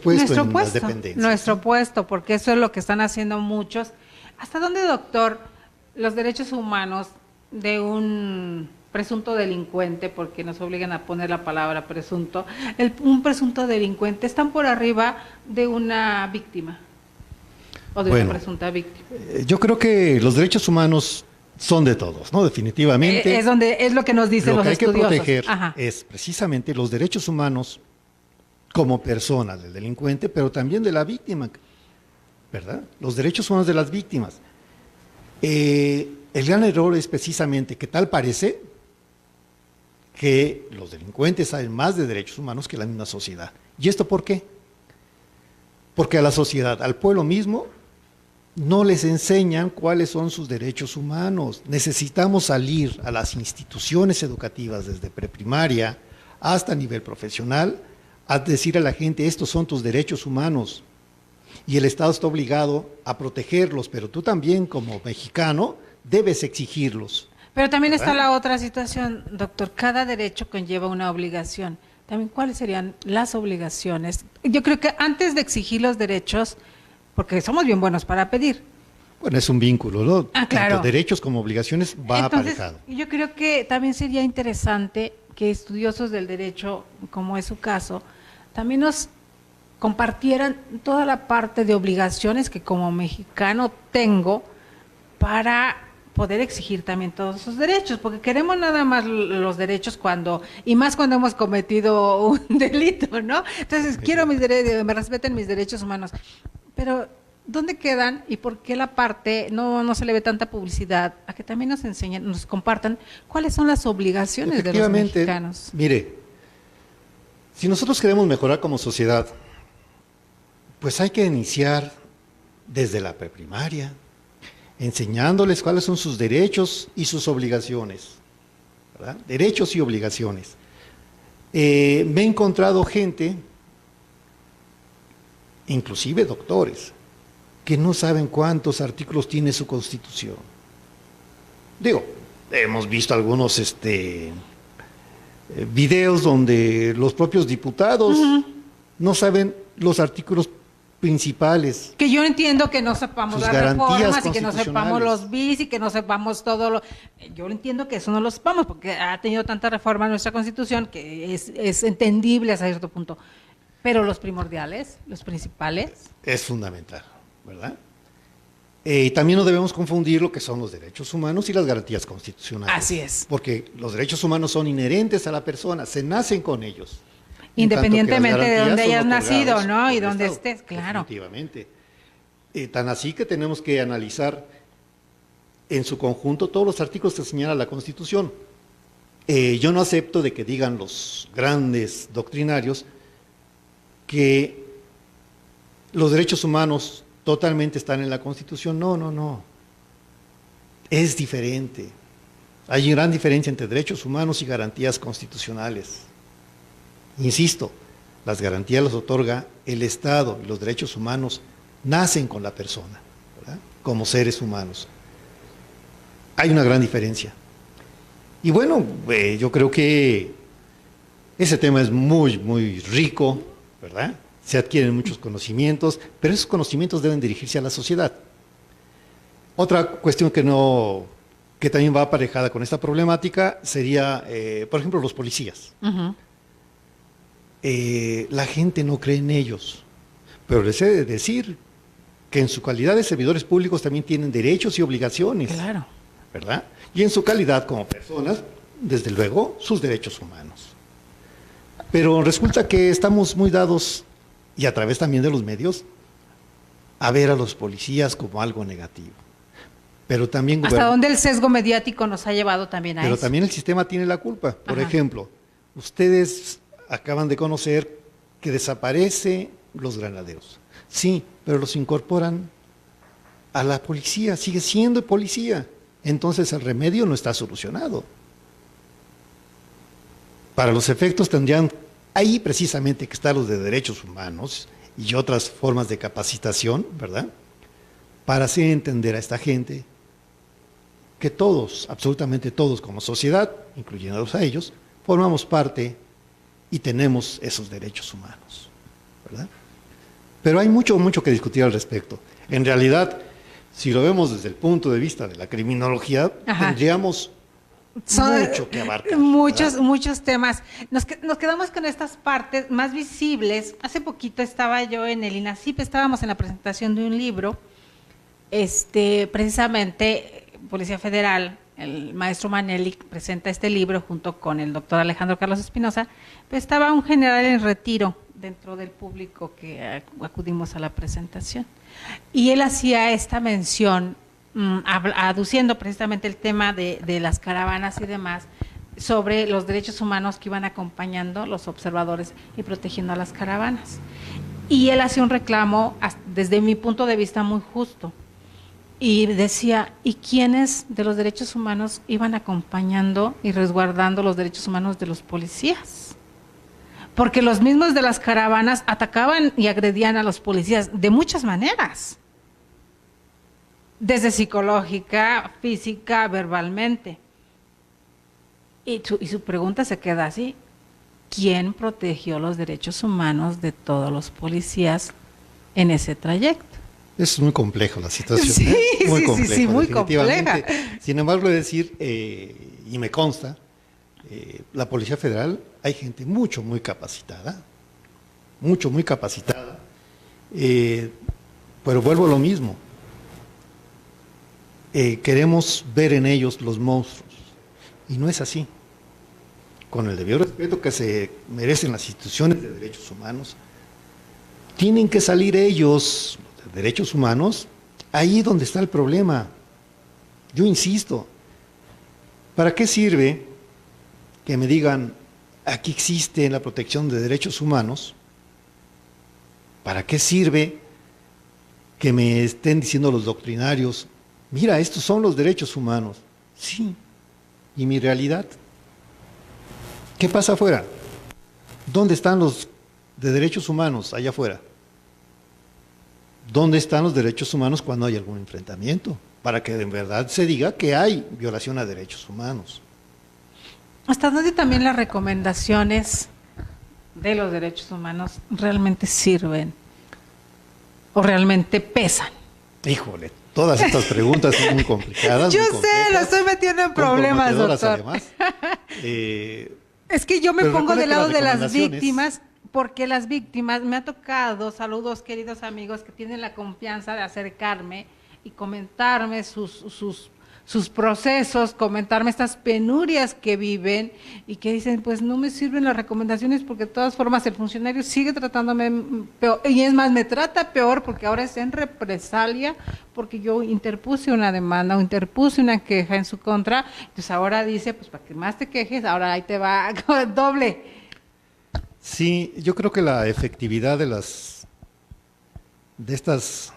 puesto en las dependencias. Nuestro puesto, porque eso es lo que están haciendo muchos. ¿Hasta dónde, doctor, los derechos humanos de un presunto delincuente, porque nos obligan a poner la palabra presunto, un presunto delincuente están por arriba de una víctima o de una presunta víctima? Yo creo que los derechos humanos son de todos, ¿no? Definitivamente. Es lo que nos dicen los estudiosos. Lo que hay que proteger es precisamente los derechos humanos como persona del delincuente, pero también de la víctima, ¿verdad? Los derechos humanos de las víctimas. El gran error es precisamente que tal parece que los delincuentes saben más de derechos humanos que la misma sociedad. ¿Y esto por qué? Porque a la sociedad, al pueblo mismo, no les enseñan cuáles son sus derechos humanos. Necesitamos salir a las instituciones educativas desde preprimaria hasta nivel profesional a decir a la gente, estos son tus derechos humanos. Y el Estado está obligado a protegerlos, pero tú también como mexicano debes exigirlos. Pero también está la otra situación, doctor, cada derecho conlleva una obligación. También, ¿cuáles serían las obligaciones? Yo creo que antes de exigir los derechos, porque somos bien buenos para pedir. Bueno, es un vínculo, ¿no? Claro. Tanto derechos como obligaciones va aparejado. Yo creo que también sería interesante que estudiosos del derecho, como es su caso, también nos compartieran toda la parte de obligaciones que como mexicano tengo para poder exigir también todos esos derechos, porque queremos nada más los derechos y más cuando hemos cometido un delito, ¿no? Entonces, quiero mis derechos, me respeten mis derechos humanos. Pero, ¿dónde quedan y por qué la parte no se le ve tanta publicidad? A que también nos enseñen, nos compartan cuáles son las obligaciones de los mexicanos. Mire, si nosotros queremos mejorar como sociedad, pues hay que iniciar desde la preprimaria, enseñándoles cuáles son sus derechos y sus obligaciones, ¿verdad? Derechos y obligaciones. Me he encontrado gente, inclusive doctores, que no saben cuántos artículos tiene su Constitución. Digo, hemos visto algunos videos donde los propios diputados no saben los artículos principales. Que yo entiendo que no sepamos las reformas y que no sepamos los bis y que no sepamos todo lo... Yo entiendo que eso no lo sepamos porque ha tenido tanta reforma en nuestra Constitución que es entendible hasta cierto punto. Pero los primordiales, los principales... Es fundamental, ¿verdad? Y también no debemos confundir lo que son los derechos humanos y las garantías constitucionales. Así es. Porque los derechos humanos son inherentes a la persona, se nacen con ellos. Independientemente de donde hayas nacido, ¿no? Y donde estés, claro. Definitivamente. Tan así que tenemos que analizar en su conjunto todos los artículos que señala la Constitución. Yo no acepto de que digan los grandes doctrinarios que los derechos humanos totalmente están en la Constitución. No, no, no. Es diferente. Hay una gran diferencia entre derechos humanos y garantías constitucionales. Insisto, las garantías las otorga el Estado y los derechos humanos nacen con la persona, ¿verdad? Como seres humanos. Hay una gran diferencia. Y bueno, yo creo que ese tema es muy, muy rico, ¿verdad? Se adquieren muchos conocimientos, pero esos conocimientos deben dirigirse a la sociedad. Otra cuestión que también va aparejada con esta problemática sería, por ejemplo, los policías. La gente no cree en ellos, pero les he de decir que en su calidad de servidores públicos también tienen derechos y obligaciones. Claro. ¿Verdad? Y en su calidad como personas, desde luego, sus derechos humanos. Pero resulta que estamos muy dados, y a través también de los medios, a ver a los policías como algo negativo. Pero también hasta dónde el sesgo mediático nos ha llevado también a eso. Pero también el sistema tiene la culpa. Por ejemplo, ustedes acaban de conocer que desaparece los granaderos. Sí, pero los incorporan a la policía, sigue siendo policía. Entonces el remedio no está solucionado. Para los efectos tendrían ahí precisamente que estar los de derechos humanos y otras formas de capacitación, ¿verdad? Para hacer entender a esta gente que todos, absolutamente todos como sociedad, incluyéndolos a ellos, formamos parte y tenemos esos derechos humanos, ¿verdad? Pero hay mucho que discutir al respecto. En realidad, si lo vemos desde el punto de vista de la criminología, tendríamos mucho que abarcar. Muchos temas. Nos quedamos con estas partes más visibles. Hace poquito estaba yo en el INACIP, estábamos en la presentación de un libro, precisamente Policía Federal, el maestro Manelli presenta este libro junto con el doctor Alejandro Carlos Espinosa, pero estaba un general en retiro dentro del público que acudimos a la presentación. Y él hacía esta mención, aduciendo precisamente el tema de las caravanas y demás, sobre los derechos humanos que iban acompañando los observadores y protegiendo a las caravanas. Y él hacía un reclamo, desde mi punto de vista, muy justo. Y decía, ¿y quiénes de los derechos humanos iban acompañando y resguardando los derechos humanos de los policías? Porque los mismos de las caravanas atacaban y agredían a los policías de muchas maneras, desde psicológica, física, verbalmente. Y su pregunta se queda así, ¿quién protegió los derechos humanos de todos los policías en ese trayecto? Es muy complejo la situación. Sí, muy sí, complejo, sí, muy compleja. Sin embargo, he de decir, y me consta, la Policía Federal, hay gente muy capacitada, muy capacitada, pero vuelvo a lo mismo. Queremos ver en ellos los monstruos, y no es así. Con el debido respeto que se merecen las instituciones de derechos humanos, tienen que salir ellos, los de derechos humanos, ahí donde está el problema. Yo insisto, ¿para qué sirve que me digan, aquí existe la protección de derechos humanos? ¿Para qué sirve que me estén diciendo los doctrinarios, mira, estos son los derechos humanos? Sí, ¿y mi realidad? ¿Qué pasa afuera? ¿Dónde están los de derechos humanos allá afuera? ¿Dónde están los derechos humanos cuando hay algún enfrentamiento? Para que en verdad se diga que hay violación a derechos humanos. ¿Hasta dónde también las recomendaciones de los derechos humanos realmente sirven o realmente pesan? Híjole, todas estas preguntas son muy complicadas. Yo muy sé, complejas, lo estoy metiendo en problemas, doctor. Además. Es que yo me Pero pongo recuerda del que lado las de las recomendaciones- víctimas, porque las víctimas, me ha tocado, saludos queridos amigos que tienen la confianza de acercarme y comentarme sus procesos, comentarme estas penurias que viven y que dicen, pues no me sirven las recomendaciones porque de todas formas el funcionario sigue tratándome peor, y es más, me trata peor porque ahora es en represalia, porque yo interpuse una demanda o interpuse una queja en su contra, entonces ahora dice, pues para que más te quejes, ahora ahí te va doble. Sí, yo creo que la efectividad de estas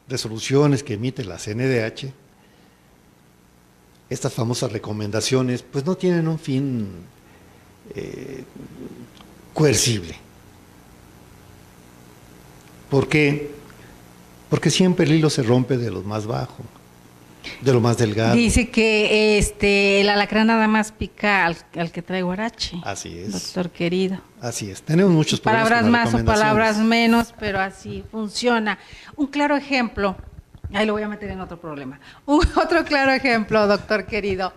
resoluciones que emite la CNDH, estas famosas recomendaciones, pues no tienen un fin coercible. ¿Por qué? Porque siempre el hilo se rompe de lo más bajo, de lo más delgado. Dice que el alacrán nada más pica al que trae guarache. Así es. Doctor querido. Así es. Tenemos muchos problemas Palabras con las más o recomendaciones. palabras menos, pero así funciona. Un claro ejemplo, ahí lo voy a meter en otro problema. Otro claro ejemplo, doctor querido,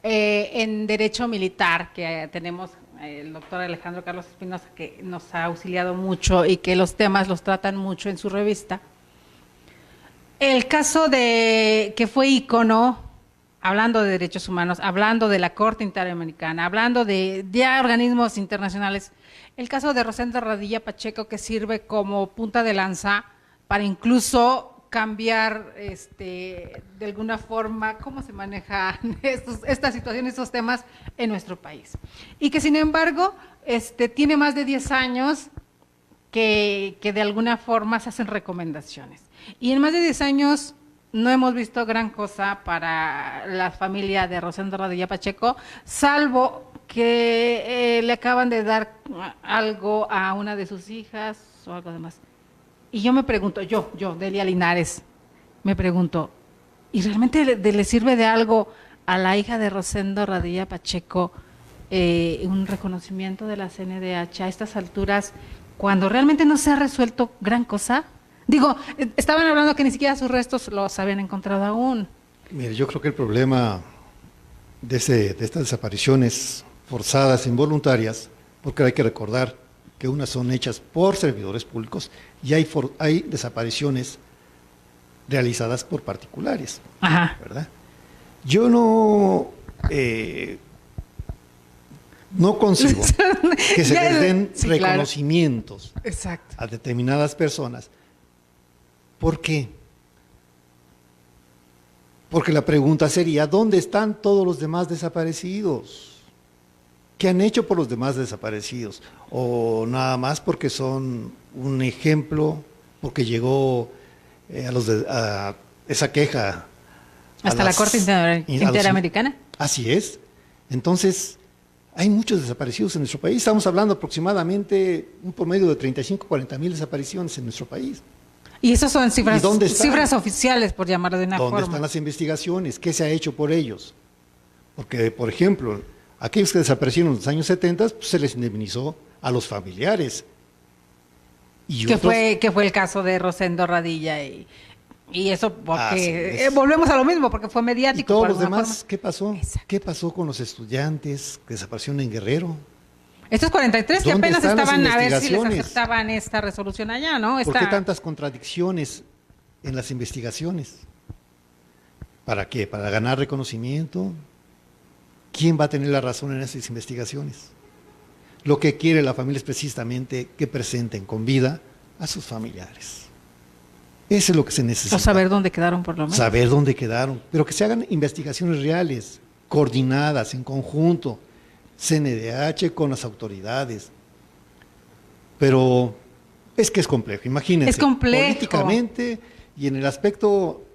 en derecho militar, que tenemos el doctor Alejandro Carlos Espinosa, que nos ha auxiliado mucho y que los temas los tratan mucho en su revista. El caso de que fue ícono, hablando de derechos humanos, hablando de la Corte Interamericana, hablando de organismos internacionales, el caso de Rosendo Radilla Pacheco, que sirve como punta de lanza para incluso cambiar de alguna forma cómo se manejan estas situaciones, estos temas en nuestro país. Y que sin embargo tiene más de 10 años que de alguna forma se hacen recomendaciones. Y en más de 10 años no hemos visto gran cosa para la familia de Rosendo Radilla Pacheco, salvo que le acaban de dar algo a una de sus hijas o algo demás. Y yo me pregunto, yo, Delia Linares, me pregunto, ¿y realmente le sirve de algo a la hija de Rosendo Radilla Pacheco un reconocimiento de la CNDH a estas alturas, cuando realmente no se ha resuelto gran cosa? Digo, estaban hablando que ni siquiera sus restos los habían encontrado aún. Mire, yo creo que el problema de estas desapariciones forzadas, involuntarias, porque hay que recordar que unas son hechas por servidores públicos y hay desapariciones realizadas por particulares. Ajá. ¿Verdad? Yo no concibo que se les den reconocimientos, claro, exacto, a determinadas personas. ¿Por qué? Porque la pregunta sería, ¿dónde están todos los demás desaparecidos? ¿Qué han hecho por los demás desaparecidos? O nada más porque son un ejemplo, porque llegó a esa queja hasta la Corte Interamericana. Así es. Entonces, hay muchos desaparecidos en nuestro país. Estamos hablando aproximadamente un promedio de 35, 40 mil desapariciones en nuestro país. Y esas son cifras oficiales, por llamarlo de una forma. ¿Dónde están las investigaciones? ¿Qué se ha hecho por ellos? Porque, por ejemplo, aquellos que desaparecieron en los años 70, pues, se les indemnizó a los familiares. Y que fue el caso de Rosendo Radilla y eso porque volvemos a lo mismo, porque fue mediático. ¿Y todos los demás forma. qué pasó? Exacto. ¿Qué pasó con los estudiantes que desaparecieron en Guerrero? Estos 43 que apenas estaban a ver si les aceptaban esta resolución allá, ¿no? ¿Por qué tantas contradicciones en las investigaciones? ¿Para qué? ¿Para ganar reconocimiento? ¿Quién va a tener la razón en esas investigaciones? Lo que quiere la familia es precisamente que presenten con vida a sus familiares. Eso es lo que se necesita. O saber dónde quedaron, por lo menos. Saber dónde quedaron, pero que se hagan investigaciones reales, coordinadas, en conjunto, CNDH con las autoridades. Pero es que es complejo, imagínense. Es complejo. Políticamente y en el aspecto...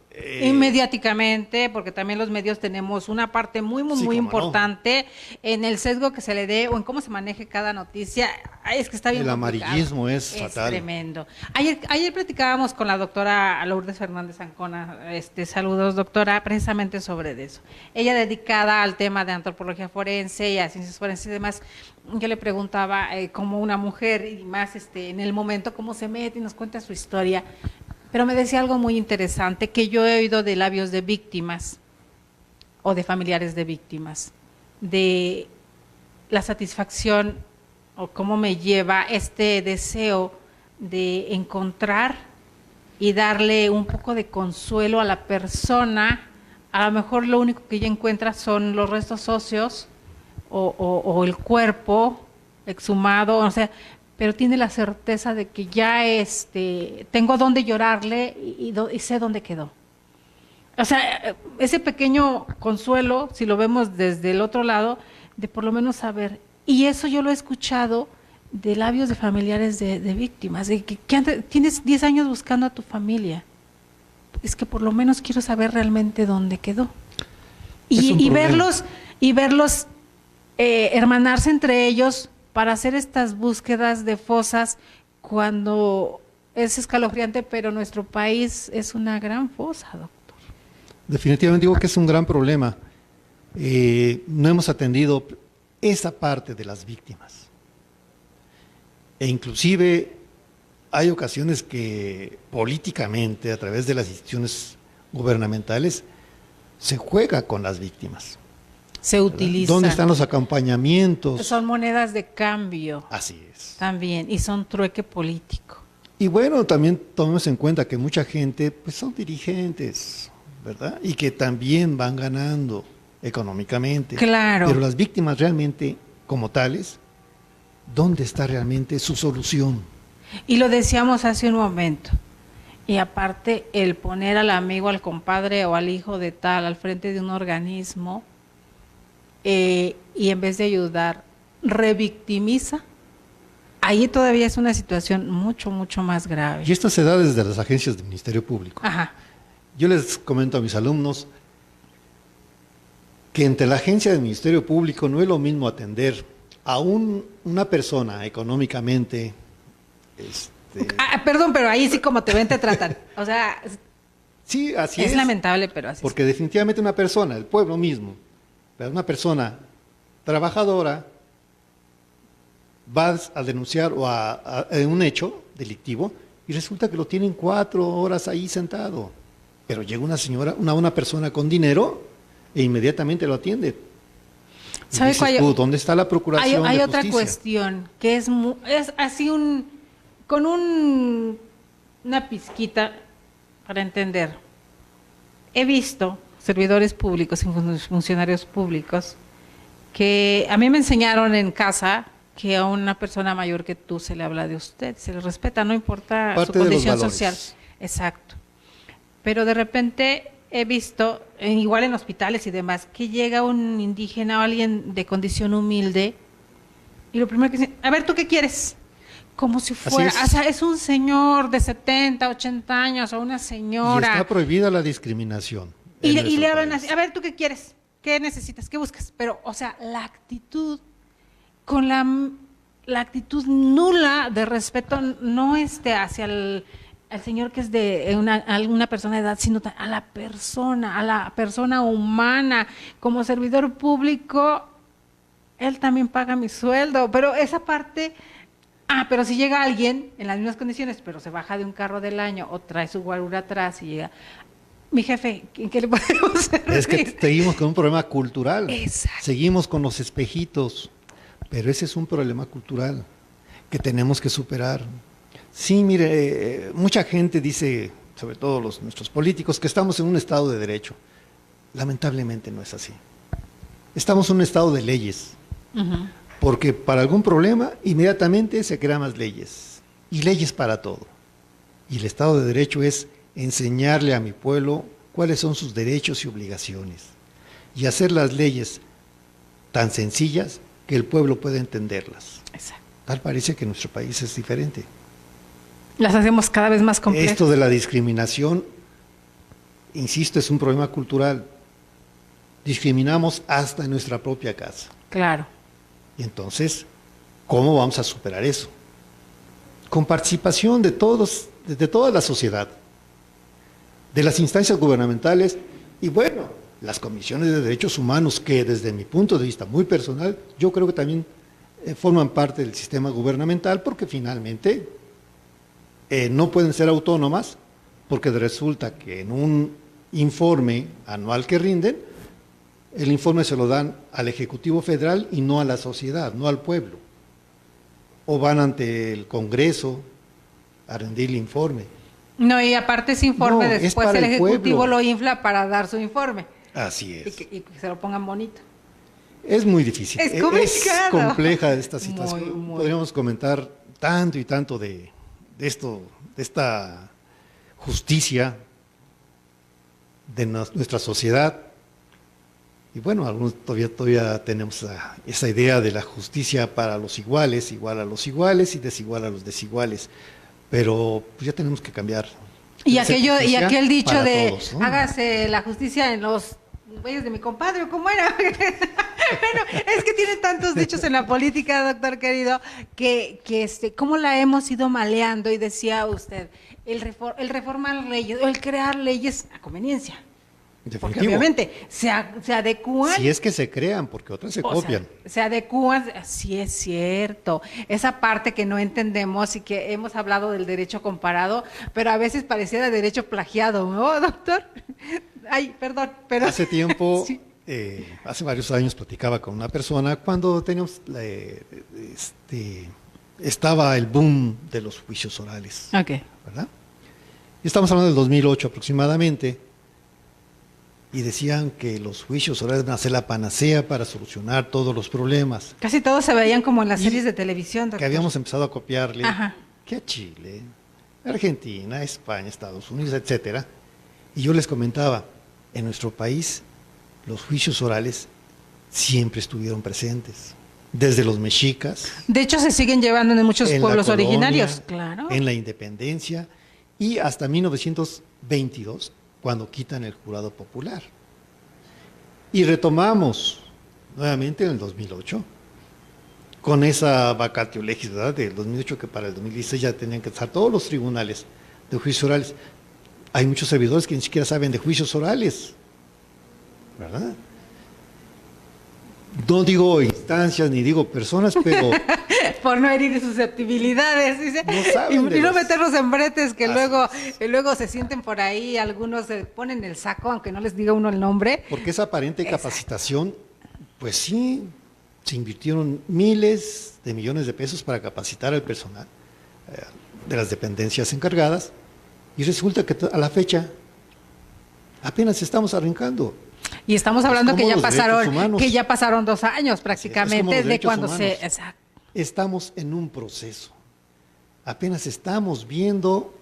Y mediáticamente, porque también los medios tenemos una parte muy importante en el sesgo que se le dé o en cómo se maneje cada noticia. Ay, es que está bien el complicado. amarillismo es fatal. Tremendo. Ayer platicábamos con la doctora Lourdes Fernández Ancona, saludos doctora, precisamente sobre eso. Ella dedicada al tema de antropología forense y a ciencias forenses y demás. Yo le preguntaba como una mujer y más en el momento cómo se mete y nos cuenta su historia. Pero me decía algo muy interesante que yo he oído de labios de víctimas o de familiares de víctimas, de la satisfacción o cómo me lleva este deseo de encontrar y darle un poco de consuelo a la persona. A lo mejor lo único que ella encuentra son los restos óseos o el cuerpo exhumado, o sea, pero tiene la certeza de que ya tengo dónde llorarle y sé dónde quedó. O sea, ese pequeño consuelo, si lo vemos desde el otro lado, de por lo menos saber. Y eso yo lo he escuchado de labios de familiares de víctimas, de que tienes 10 años buscando a tu familia. Es que por lo menos quiero saber realmente dónde quedó. Y verlos hermanarse entre ellos para hacer estas búsquedas de fosas cuando es escalofriante, pero nuestro país es una gran fosa, doctor. Definitivamente digo que es un gran problema. No hemos atendido esa parte de las víctimas. E inclusive hay ocasiones que políticamente, a través de las instituciones gubernamentales, se juega con las víctimas. Se utiliza. ¿Dónde están los acompañamientos? Son monedas de cambio. Así es. También, y son trueque político. Y bueno, también tomemos en cuenta que mucha gente, pues son dirigentes, ¿verdad? Y que también van ganando económicamente. Claro. Pero las víctimas realmente, como tales, ¿dónde está realmente su solución? Y lo decíamos hace un momento. Y aparte, el poner al amigo, al compadre o al hijo de tal al frente de un organismo y en vez de ayudar, revictimiza, ahí todavía es una situación mucho, mucho más grave. Y esto se da desde las agencias del Ministerio Público. Ajá. Yo les comento a mis alumnos que entre la agencia del Ministerio Público no es lo mismo atender a una persona económicamente... Perdón, pero ahí sí como te ven, te tratan. O sea, sí, así es. Es lamentable, pero así porque definitivamente una persona, el pueblo mismo, pero una persona trabajadora va a denunciar un hecho delictivo y resulta que lo tienen 4 horas ahí sentado. Pero llega una señora, una persona con dinero e inmediatamente lo atiende. ¿Sabe cuál? ¿Dónde está la procuración Hay de otra justicia? cuestión que es así una pizquita para entender. He visto servidores públicos y funcionarios públicos que a mí me enseñaron en casa que a una persona mayor que tú se le habla de usted, se le respeta, no importa Parte su de los condición valores. social. Exacto. Pero de repente he visto, igual en hospitales y demás, que llega un indígena o alguien de condición humilde y lo primero que dice, a ver, ¿tú qué quieres? Como si fuera, Así es. o sea, es un señor de 70, 80 años o una Y señora. está prohibida la discriminación. Y en le nuestro hablan país. así, a ver, ¿tú qué quieres? ¿Qué necesitas? ¿Qué buscas? Pero, o sea, la actitud, con la actitud nula de respeto, no hacia el señor que es de alguna persona de edad, sino a la persona humana. Como servidor público, él también paga mi sueldo, pero esa parte... pero si llega alguien en las mismas condiciones, pero se baja de un carro del año o trae su guarura atrás y llega, mi jefe, ¿en qué le podemos servir? Es que seguimos con un problema cultural. Exacto. Seguimos con los espejitos, pero ese es un problema cultural que tenemos que superar. Sí, mire, mucha gente dice, sobre todo nuestros políticos, que estamos en un estado de derecho. Lamentablemente no es así. Estamos en un estado de leyes. Ujú. Porque para algún problema, inmediatamente se crean más leyes. Y leyes para todo. Y el Estado de Derecho es enseñarle a mi pueblo cuáles son sus derechos y obligaciones. Y hacer las leyes tan sencillas que el pueblo pueda entenderlas. Exacto. Tal parece que nuestro país es diferente. Las hacemos cada vez más complejas. Esto de la discriminación, insisto, es un problema cultural. Discriminamos hasta en nuestra propia casa. Claro. Y entonces, ¿cómo vamos a superar eso? Con participación de todos, de toda la sociedad, de las instancias gubernamentales y bueno, las comisiones de derechos humanos que desde mi punto de vista muy personal, yo creo que también forman parte del sistema gubernamental porque finalmente no pueden ser autónomas porque resulta que en un informe anual que rinden, el informe se lo dan al Ejecutivo Federal y no a la sociedad, no al pueblo. O van ante el Congreso a rendir el informe. No, y aparte ese informe No, es después para el el Ejecutivo pueblo. lo infla para dar su informe. Así Y es. que se lo pongan bonito. Es muy difícil. Es complicado. compleja esta situación. Muy. Podríamos comentar tanto y tanto de esto, de esta justicia de nuestra sociedad. Y bueno, algunos todavía tenemos esa idea de la justicia para los iguales, igual a los iguales y desigual a los desiguales. Pero pues, ya tenemos que cambiar. Y Hacer justicia aquel dicho para de todos, ¿no? hágase la justicia en los güeyes de mi compadre, ¿cómo era? Bueno, es que tiene tantos dichos en la política, doctor querido, que cómo la hemos ido maleando, y decía usted, el reformar leyes, o el crear leyes a conveniencia. Porque Definitivo. obviamente se adecúan. Si es que se crean, porque otras se copian. Se adecúan, sí es cierto. Esa parte que no entendemos y que hemos hablado del derecho comparado, pero a veces pareciera derecho plagiado, ¿no, doctor? Ay, perdón, pero... Hace tiempo, Sí. hace varios años platicaba con una persona cuando teníamos estaba el boom de los juicios orales, Ok. ¿verdad? Y estamos hablando del 2008 aproximadamente, y decían que los juicios orales van a ser la panacea para solucionar todos los problemas, Casi todos se veían como en las Y series de televisión, doctor. que habíamos empezado a copiarle. Ajá. ¿Qué a Chile? Argentina, España, Estados Unidos, etcétera. Y yo les comentaba, en nuestro país los juicios orales siempre estuvieron presentes, desde los mexicas. De hecho, se siguen llevando en muchos en pueblos la colonia, originarios, claro. en la independencia y hasta 1922, cuando quitan el jurado popular. Y retomamos nuevamente en el 2008, con esa vacatio legis, ¿verdad?, del 2008, que para el 2016 ya tenían que estar todos los tribunales de juicios orales. Hay muchos servidores que ni siquiera saben de juicios orales, ¿verdad? No digo instancias ni digo personas, pero Por no herir susceptibilidades, dice. No saben y no las- meterlos en bretes que Así luego se sienten por ahí, algunos se ponen el saco, aunque no les diga uno el nombre. porque esa aparente capacitación, pues sí, se invirtieron miles de millones de pesos para capacitar al personal de las dependencias encargadas, y resulta que a la fecha apenas estamos arrancando. Y estamos hablando como los derechos humanos. que ya pasaron 2 años Es como prácticamente los de derechos cuando humanos. se... Exacto. Estamos en un proceso. Apenas estamos viendo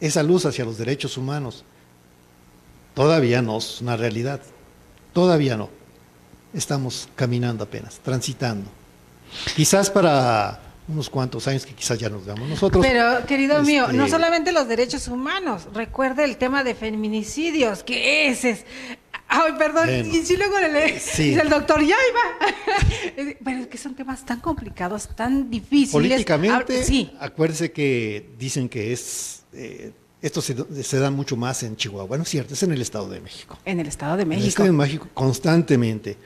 esa luz hacia los derechos humanos. Todavía no es una realidad. Todavía no. Estamos caminando apenas, transitando. Quizás para unos cuantos años que quizás ya nos veamos nosotros. Pero, querido mío, este, no solamente los derechos humanos, recuerde el tema de feminicidios, que ese es... Ay, perdón, Bueno, y si luego le sí. dice el doctor, ya iba. Pero es que son temas tan complicados, tan difíciles. Políticamente, Sí, acuérdese que dicen que esto se da mucho más en Chihuahua. No es cierto, es en el Estado de México. en el Estado de En el México. Estado de México constantemente.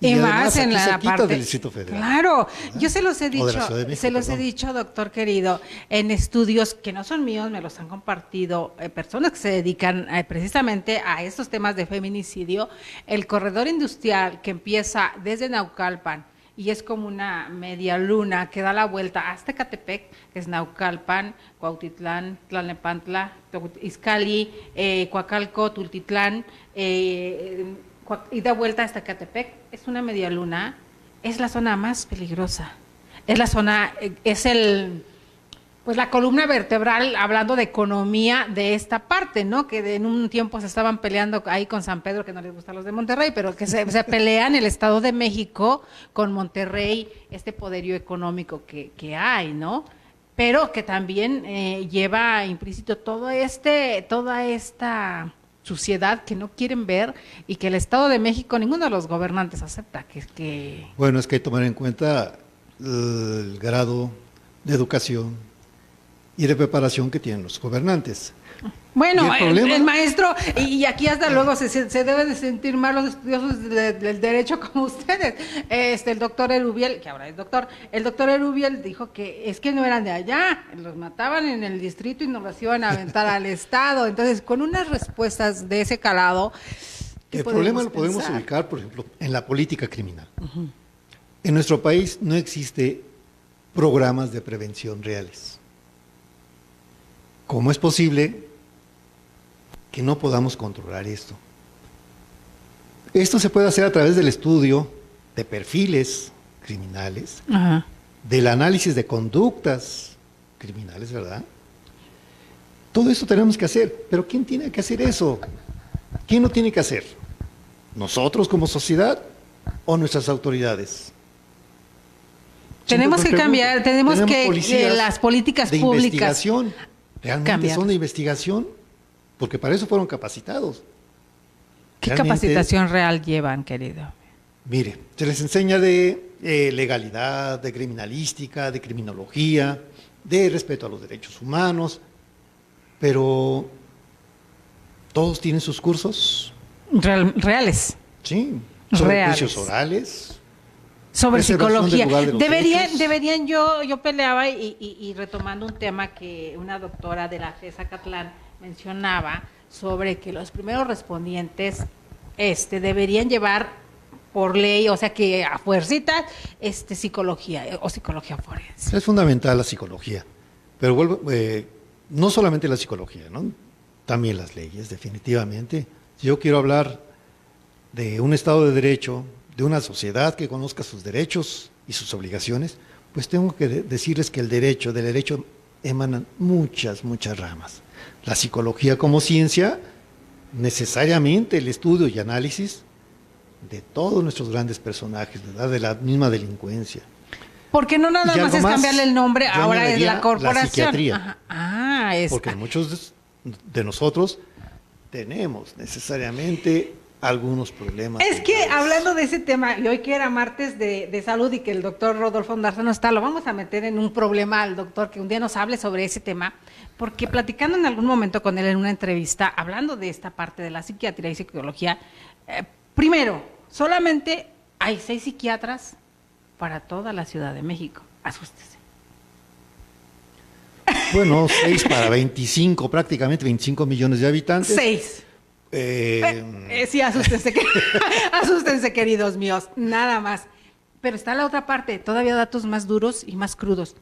Y más además en aquí la cerquita parte del Distrito Federal. Claro, yo se los he O de la dicho, Ciudad de México, se los he perdón. dicho, doctor querido, en estudios que no son míos, me los han compartido personas que se dedican precisamente a estos temas de feminicidio. El corredor industrial que empieza desde Naucalpan y es como una media luna que da la vuelta hasta Ecatepec, que es Naucalpan, Cuautitlán, Tlalnepantla, Izcalli, Coacalco, Tultitlán, y da vuelta hasta Ecatepec, es una media luna, es la zona más peligrosa. Es la zona, pues la columna vertebral, hablando de economía de esta parte, ¿no? Que en un tiempo se estaban peleando ahí con San Pedro, que no les gustan los de Monterrey, pero que se pelean el Estado de México con Monterrey, este poderío económico que hay, ¿no? Pero que también lleva implícito toda esta suciedad que no quieren ver y que el Estado de México, ninguno de los gobernantes acepta que Bueno, es que hay que tomar en cuenta el grado de educación y de preparación que tienen los gobernantes. bueno, ¿Y el problema? el maestro, y aquí hasta luego se deben de sentir mal los estudiosos del derecho como ustedes. El doctor Erubiel, que ahora es doctor, el doctor Erubiel dijo que es que no eran de allá, los mataban en el distrito y nos los iban a aventar al Estado. Entonces, con unas respuestas de ese calado, ¿qué El problema lo podemos podemos pensar? ubicar, por ejemplo, en la política criminal. En nuestro país no existe programas de prevención reales. ¿Cómo es posible que no podamos controlar esto? Esto se puede hacer a través del estudio de perfiles criminales, Ajá. del análisis de conductas criminales, ¿verdad? Todo esto tenemos que hacer, pero ¿quién tiene que hacer eso? ¿Quién lo tiene que hacer? ¿Nosotros como sociedad o nuestras autoridades? Tenemos Siempre que me cambiar, pregunto, tenemos que policías las políticas de públicas. investigación, ¿realmente cambiar. son de investigación? Porque para eso fueron capacitados. ¿Qué Realmente, capacitación real llevan, querido? Mire, se les enseña de legalidad, de criminalística, de criminología, de respeto a los derechos humanos, pero ¿todos tienen sus cursos? Reales. Sí, sobre Reales. juicios orales. Sobre Preservación del psicología. lugar de los hechos. Deberían, yo peleaba y retomando un tema que una doctora de la FES Acatlán mencionaba sobre que los primeros respondientes deberían llevar por ley, o sea que a fuercitas, psicología o psicología forense. Es fundamental la psicología, pero no solamente la psicología, ¿no? También las leyes, definitivamente. Si yo quiero hablar de un Estado de Derecho, de una sociedad que conozca sus derechos y sus obligaciones, pues tengo que decirles que del derecho emanan muchas ramas. La psicología como ciencia, necesariamente el estudio y análisis de todos nuestros grandes personajes, ¿verdad? De la misma delincuencia. Porque no nada Y más algo es más, cambiarle el nombre, yo ahora es añadiría la corporación. la psiquiatría. Ajá. Ah, es. Porque muchos de nosotros tenemos necesariamente algunos problemas. Es que mentales. hablando de ese tema, y hoy que era martes de salud y que el doctor Rodolfo Ondarza no está, lo vamos a meter en un problema al doctor que un día nos hable sobre ese tema, porque platicando en algún momento con él en una entrevista, hablando de esta parte de la psiquiatría y psicología, primero, solamente hay 6 psiquiatras para toda la Ciudad de México. Asústese. Bueno, 6 para 25, prácticamente 25 millones de habitantes. 6. Sí, asústense, asústense, queridos míos, nada más. Pero está la otra parte, todavía datos más duros y más crudos.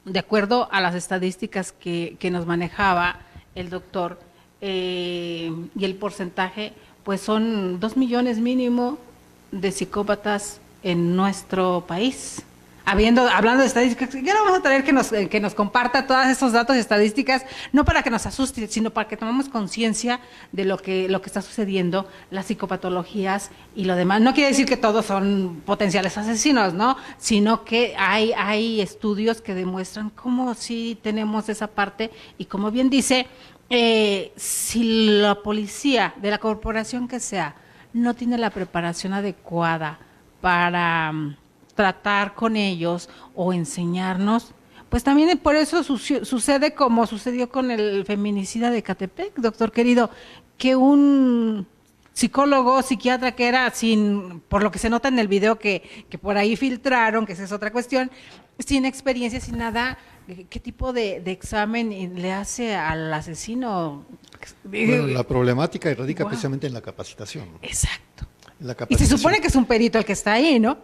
De acuerdo a las estadísticas que nos manejaba el doctor, y el porcentaje, pues son 2 millones mínimo de psicópatas en nuestro país. Hablando de estadísticas, ya lo vamos a traer que nos comparta todos esos datos y estadísticas, no para que nos asuste, sino para que tomemos conciencia de lo que está sucediendo, las psicopatologías y lo demás. No quiere decir que todos son potenciales asesinos, ¿no? Sino que hay estudios que demuestran cómo sí tenemos esa parte y como bien dice, si la policía de la corporación que sea no tiene la preparación adecuada para tratar con ellos o enseñarnos, pues también por eso sucede como sucedió con el feminicida de Ecatepec, doctor querido, que un psicólogo, psiquiatra que era por lo que se nota en el video que por ahí filtraron, que esa es otra cuestión, sin experiencia, sin nada, ¿qué tipo de examen le hace al asesino? Bueno, la problemática radica precisamente en la capacitación. Exacto. La Y capacitación. se supone que es un perito el que está ahí, ¿no?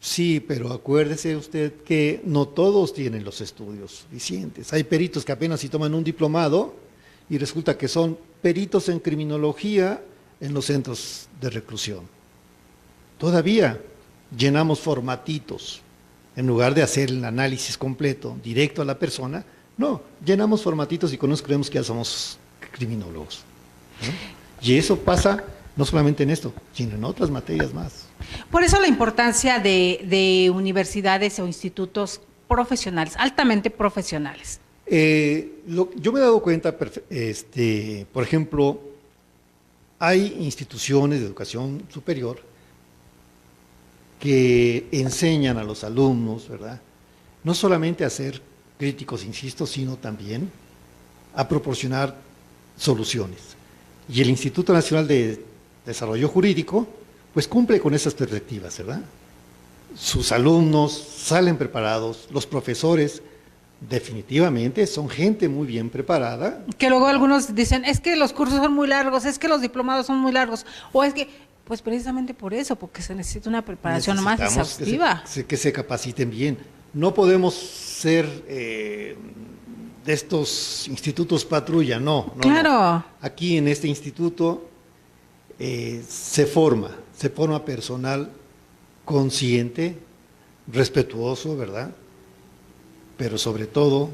Sí, pero acuérdese usted que no todos tienen los estudios suficientes. Hay peritos que apenas si toman un diplomado y resulta que son peritos en criminología en los centros de reclusión. Todavía llenamos formatitos en lugar de hacer el análisis completo, directo a la persona. No, llenamos formatitos y con eso creemos que ya somos criminólogos, ¿no? Y eso pasa no solamente en esto, sino en otras materias más. Por eso la importancia de universidades o institutos profesionales, altamente profesionales. Yo me he dado cuenta, por ejemplo, hay instituciones de educación superior que enseñan a los alumnos, ¿verdad? No solamente a ser críticos, insisto, sino también a proporcionar soluciones. Y el Instituto Nacional de Desarrollo Jurídico, pues cumple con esas perspectivas, ¿verdad? Sus alumnos salen preparados, los profesores definitivamente son gente muy bien preparada. Que luego algunos dicen, es que los cursos son muy largos, es que los diplomados son muy largos, o es que, pues precisamente por eso, porque se necesita una preparación más exhaustiva. Que se capaciten bien. No podemos ser de estos institutos patrulla, no. Claro. No. Aquí en este instituto se forma personal consciente, respetuoso, ¿verdad? Pero sobre todo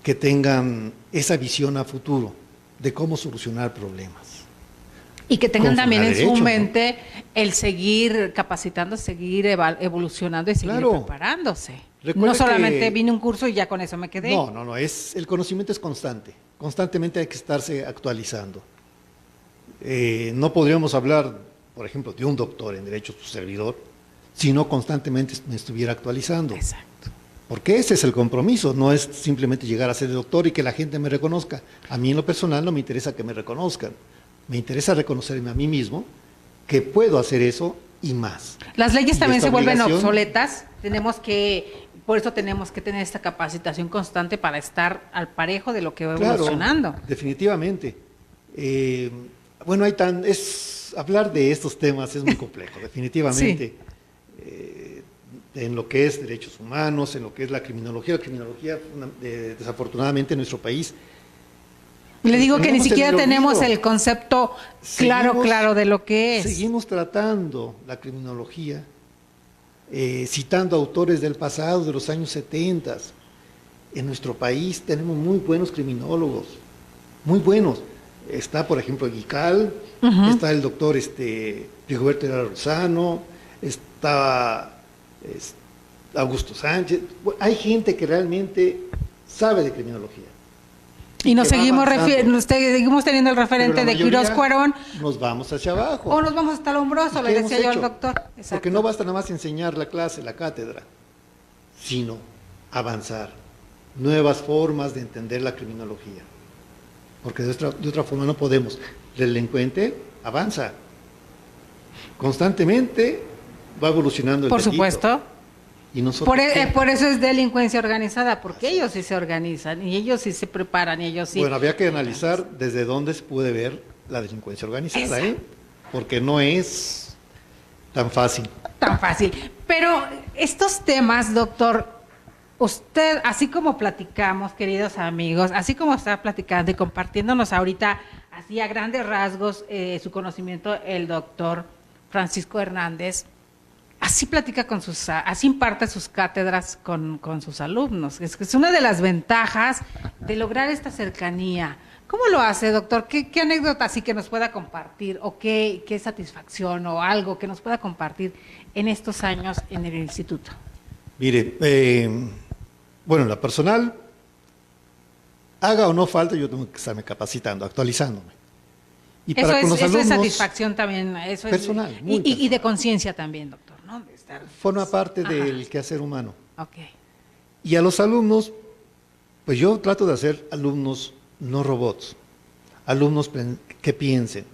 que tengan esa visión a futuro de cómo solucionar problemas. Y que tengan también en su mente, ¿no?, el seguir capacitando, seguir evolucionando y seguir preparándose. Recuerde no solamente que vine un curso y ya con eso me quedé. No, el conocimiento es constante. Constantemente hay que estarse actualizando. No podríamos hablar, por ejemplo, de un doctor en Derecho, su servidor, si no constantemente me estuviera actualizando. Exacto. Porque ese es el compromiso, no es simplemente llegar a ser doctor y que la gente me reconozca. A mí en lo personal no me interesa que me reconozcan, me interesa reconocerme a mí mismo, que puedo hacer eso y más. Las leyes también se vuelven obligación obsoletas, por eso tenemos que tener esta capacitación constante para estar al parejo de lo que va evolucionando. Definitivamente. Bueno, hablar de estos temas es muy complejo, definitivamente. Sí. En lo que es derechos humanos, en lo que es la criminología desafortunadamente en nuestro país. Le digo que ni siquiera tenemos el concepto claro de lo que es. Seguimos tratando la criminología, citando autores del pasado, de los años 70, En nuestro país tenemos muy buenos criminólogos, muy buenos. Está, por ejemplo, Guical, está el doctor Rigoberto Herrera Lozano, está Augusto Sánchez. Hay gente que realmente sabe de criminología. Y nos que va seguimos, avanzando. seguimos teniendo el Pero referente la de mayoría Quirós Cuarón, nos vamos hacia abajo. o nos vamos hasta el hombroso, ¿Y le qué hemos decía yo al hecho? doctor. Exacto. Porque no basta nada más enseñar la clase, la cátedra, sino avanzar. Nuevas formas de entender la criminología. Porque de otra forma no podemos. El delincuente avanza. Constantemente va evolucionando el Por delito. supuesto. Y nosotros, ¿qué? Por eso es delincuencia organizada, porque ellos sí se organizan, y ellos sí se preparan, y ellos sí. Bueno, había que analizar desde dónde se puede ver la delincuencia organizada, porque no es tan fácil. Tan fácil. Pero estos temas, doctor, usted, así como platicamos, queridos amigos, así como está platicando y compartiéndonos ahorita, así a grandes rasgos, su conocimiento, el doctor Francisco Hernández, así platica así imparte sus cátedras con sus alumnos. Es que es una de las ventajas de lograr esta cercanía. ¿Cómo lo hace, doctor? ¿Qué anécdota así que nos pueda compartir o qué satisfacción o algo que nos pueda compartir en estos años en el instituto? Mire, bueno, en la personal, haga o no falta, yo tengo que estarme capacitando, actualizándome. Y para con los eso alumnos, es satisfacción también, eso personal, es, muy y de personal. conciencia también, doctor, ¿no? De estar, forma parte Ajá. del quehacer humano. Ok. Y a los alumnos, pues yo trato de hacer alumnos no robots, alumnos que piensen,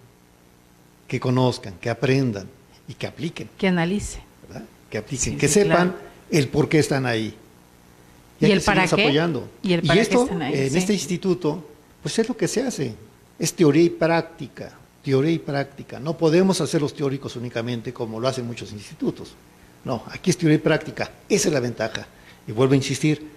que conozcan, que aprendan y que apliquen, Que analice. ¿verdad? Que apliquen, Sí, que sí, sepan claro. el por qué están ahí. ¿Y hay el que para seguirlos qué? apoyando. ¿Y el para qué esto, están ahí? en Sí. este instituto, pues es lo que se hace, es teoría y práctica, teoría y práctica. No podemos hacer los teóricos únicamente como lo hacen muchos institutos. No, aquí es teoría y práctica, esa es la ventaja. Y vuelvo a insistir,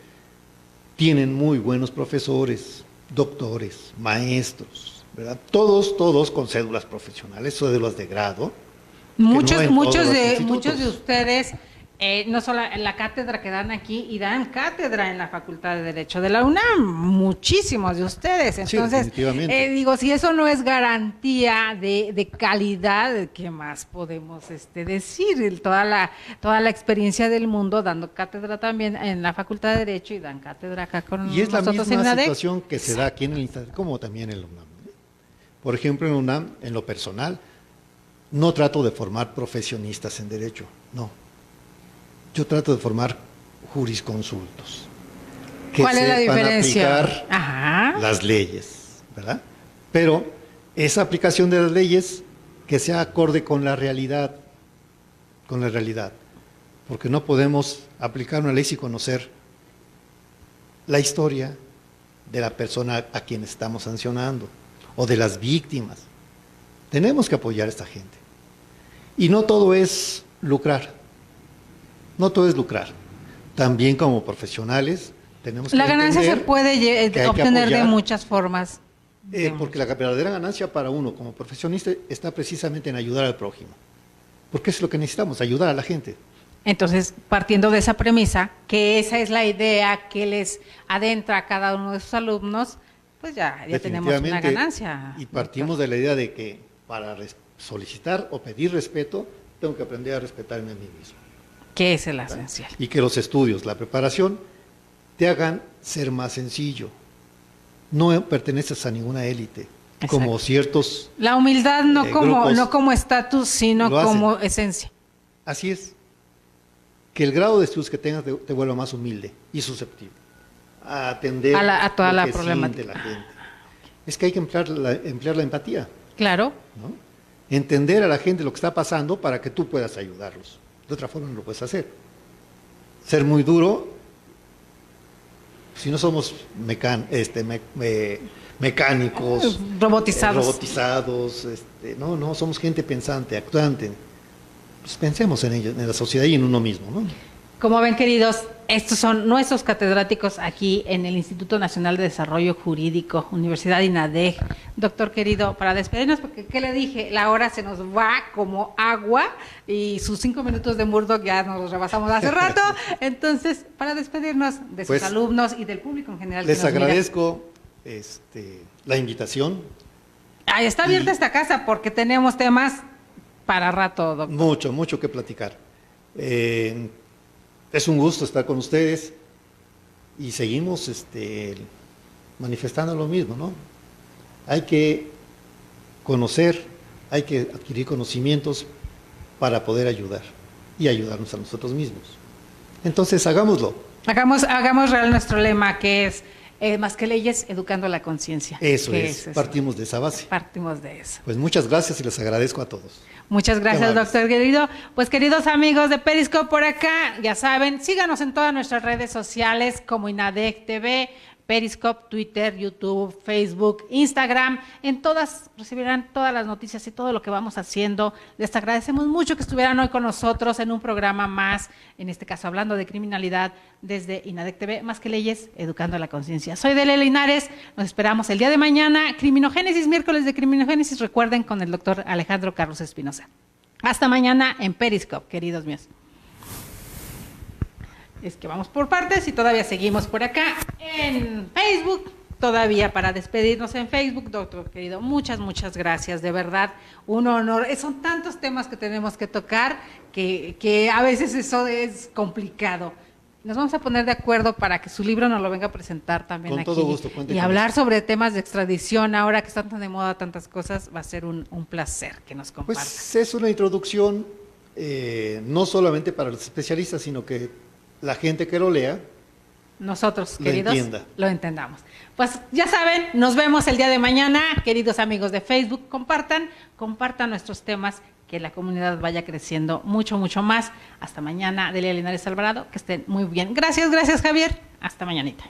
tienen muy buenos profesores, doctores, maestros, ¿verdad? Todos con cédulas profesionales, cédulas de grado. Muchos, no en muchos todos los de institutos. ustedes, no solo en la cátedra que dan aquí, y dan cátedra en la Facultad de Derecho de la UNAM, muchísimos de ustedes. Sí, Entonces, definitivamente. digo, si eso no es garantía de calidad, ¿qué más podemos decir? Toda la experiencia del mundo dando cátedra también en la Facultad de Derecho y dan cátedra acá con Y es la nosotros en misma INADEC. situación que se da aquí en el instituto, como también en la UNAM. Por ejemplo, en la UNAM, en lo personal, no trato de formar profesionistas en derecho, no. Yo trato de formar jurisconsultos. Que ¿Cuál es la sepan diferencia? aplicar Ajá. las leyes, ¿verdad? Pero esa aplicación de las leyes que sea acorde con la realidad, porque no podemos aplicar una ley sin conocer la historia de la persona a quien estamos sancionando o de las víctimas. Tenemos que apoyar a esta gente. Y no todo es lucrar. No todo es lucrar. También como profesionales tenemos que La ganancia se entender puede que hay que obtener de apoyar, muchas formas. porque la verdadera ganancia para uno como profesionista está precisamente en ayudar al prójimo. Porque es lo que necesitamos, ayudar a la gente. Entonces, partiendo de esa premisa, que esa es la idea que les adentra a cada uno de sus alumnos, pues ya tenemos una Definitivamente, ganancia. Y partimos de la idea de que para solicitar o pedir respeto, tengo que aprender a respetarme a mí mismo. Que es el esencial. Y que los estudios, la preparación, te hagan ser más sencillo. No perteneces a ninguna élite, como Exacto. ciertos. La humildad grupos no como estatus, sino lo hacen. como esencia. Así es. Que el grado de estudios que tengas te vuelva más humilde y susceptible a atender A toda lo la que problemática. siente la gente. Es que hay que emplear la empatía, Claro. ¿no? Entender a la gente lo que está pasando para que tú puedas ayudarlos. De otra forma no lo puedes hacer. Ser muy duro, si no somos mecánicos, Robotizados. no, somos gente pensante, actuante. Pues pensemos en ellos, en la sociedad y en uno mismo, ¿no? Como ven, queridos, estos son nuestros catedráticos aquí en el Instituto Nacional de Desarrollo Jurídico, Universidad INADEG. Doctor querido, para despedirnos, porque ¿qué le dije? La hora se nos va como agua y sus 5 minutos de Murdoch ya nos los rebasamos hace rato. Entonces, para despedirnos de sus alumnos y del público en general. Les agradezco la invitación. Ahí está abierta esta casa porque tenemos temas para rato, doctor. Mucho que platicar. Es un gusto estar con ustedes y seguimos manifestando lo mismo, ¿no? Hay que conocer, hay que adquirir conocimientos para poder ayudar y ayudarnos a nosotros mismos. Entonces, hagámoslo. Hagamos real nuestro lema, que es más que leyes, educando la conciencia. Eso es, partimos de esa base. Partimos de eso. Pues muchas gracias y les agradezco a todos. Muchas gracias, doctor querido. Pues queridos amigos de Periscope por acá, ya saben, síganos en todas nuestras redes sociales como INADEG TV, Periscope, Twitter, YouTube, Facebook, Instagram. En todas recibirán todas las noticias y todo lo que vamos haciendo. Les agradecemos mucho que estuvieran hoy con nosotros en un programa más, en este caso hablando de criminalidad desde INADEG TV, más que leyes, educando a la conciencia. Soy Delia Linares, nos esperamos el día de mañana, Criminogénesis, miércoles de Criminogénesis, recuerden, con el doctor Alejandro Carlos Espinosa. Hasta mañana en Periscope, queridos míos. Es que vamos por partes y todavía seguimos por acá en Facebook, todavía para despedirnos en Facebook. Doctor querido, muchas gracias, de verdad, un honor. Son tantos temas que tenemos que tocar que a veces eso es complicado. Nos vamos a poner de acuerdo para que su libro nos lo venga a presentar también aquí. Con todo gusto, y hablar sobre temas de extradición, ahora que están tan de moda tantas cosas, va a ser un placer que nos comparta. Pues es una introducción no solamente para los especialistas, sino que la gente que lo lea, nosotros, queridos, entienda. Lo entendamos. Pues ya saben, nos vemos el día de mañana, queridos amigos de Facebook, compartan nuestros temas, que la comunidad vaya creciendo mucho más. Hasta mañana, Delia Linares Alvarado, que estén muy bien. Gracias Javier, hasta mañanita.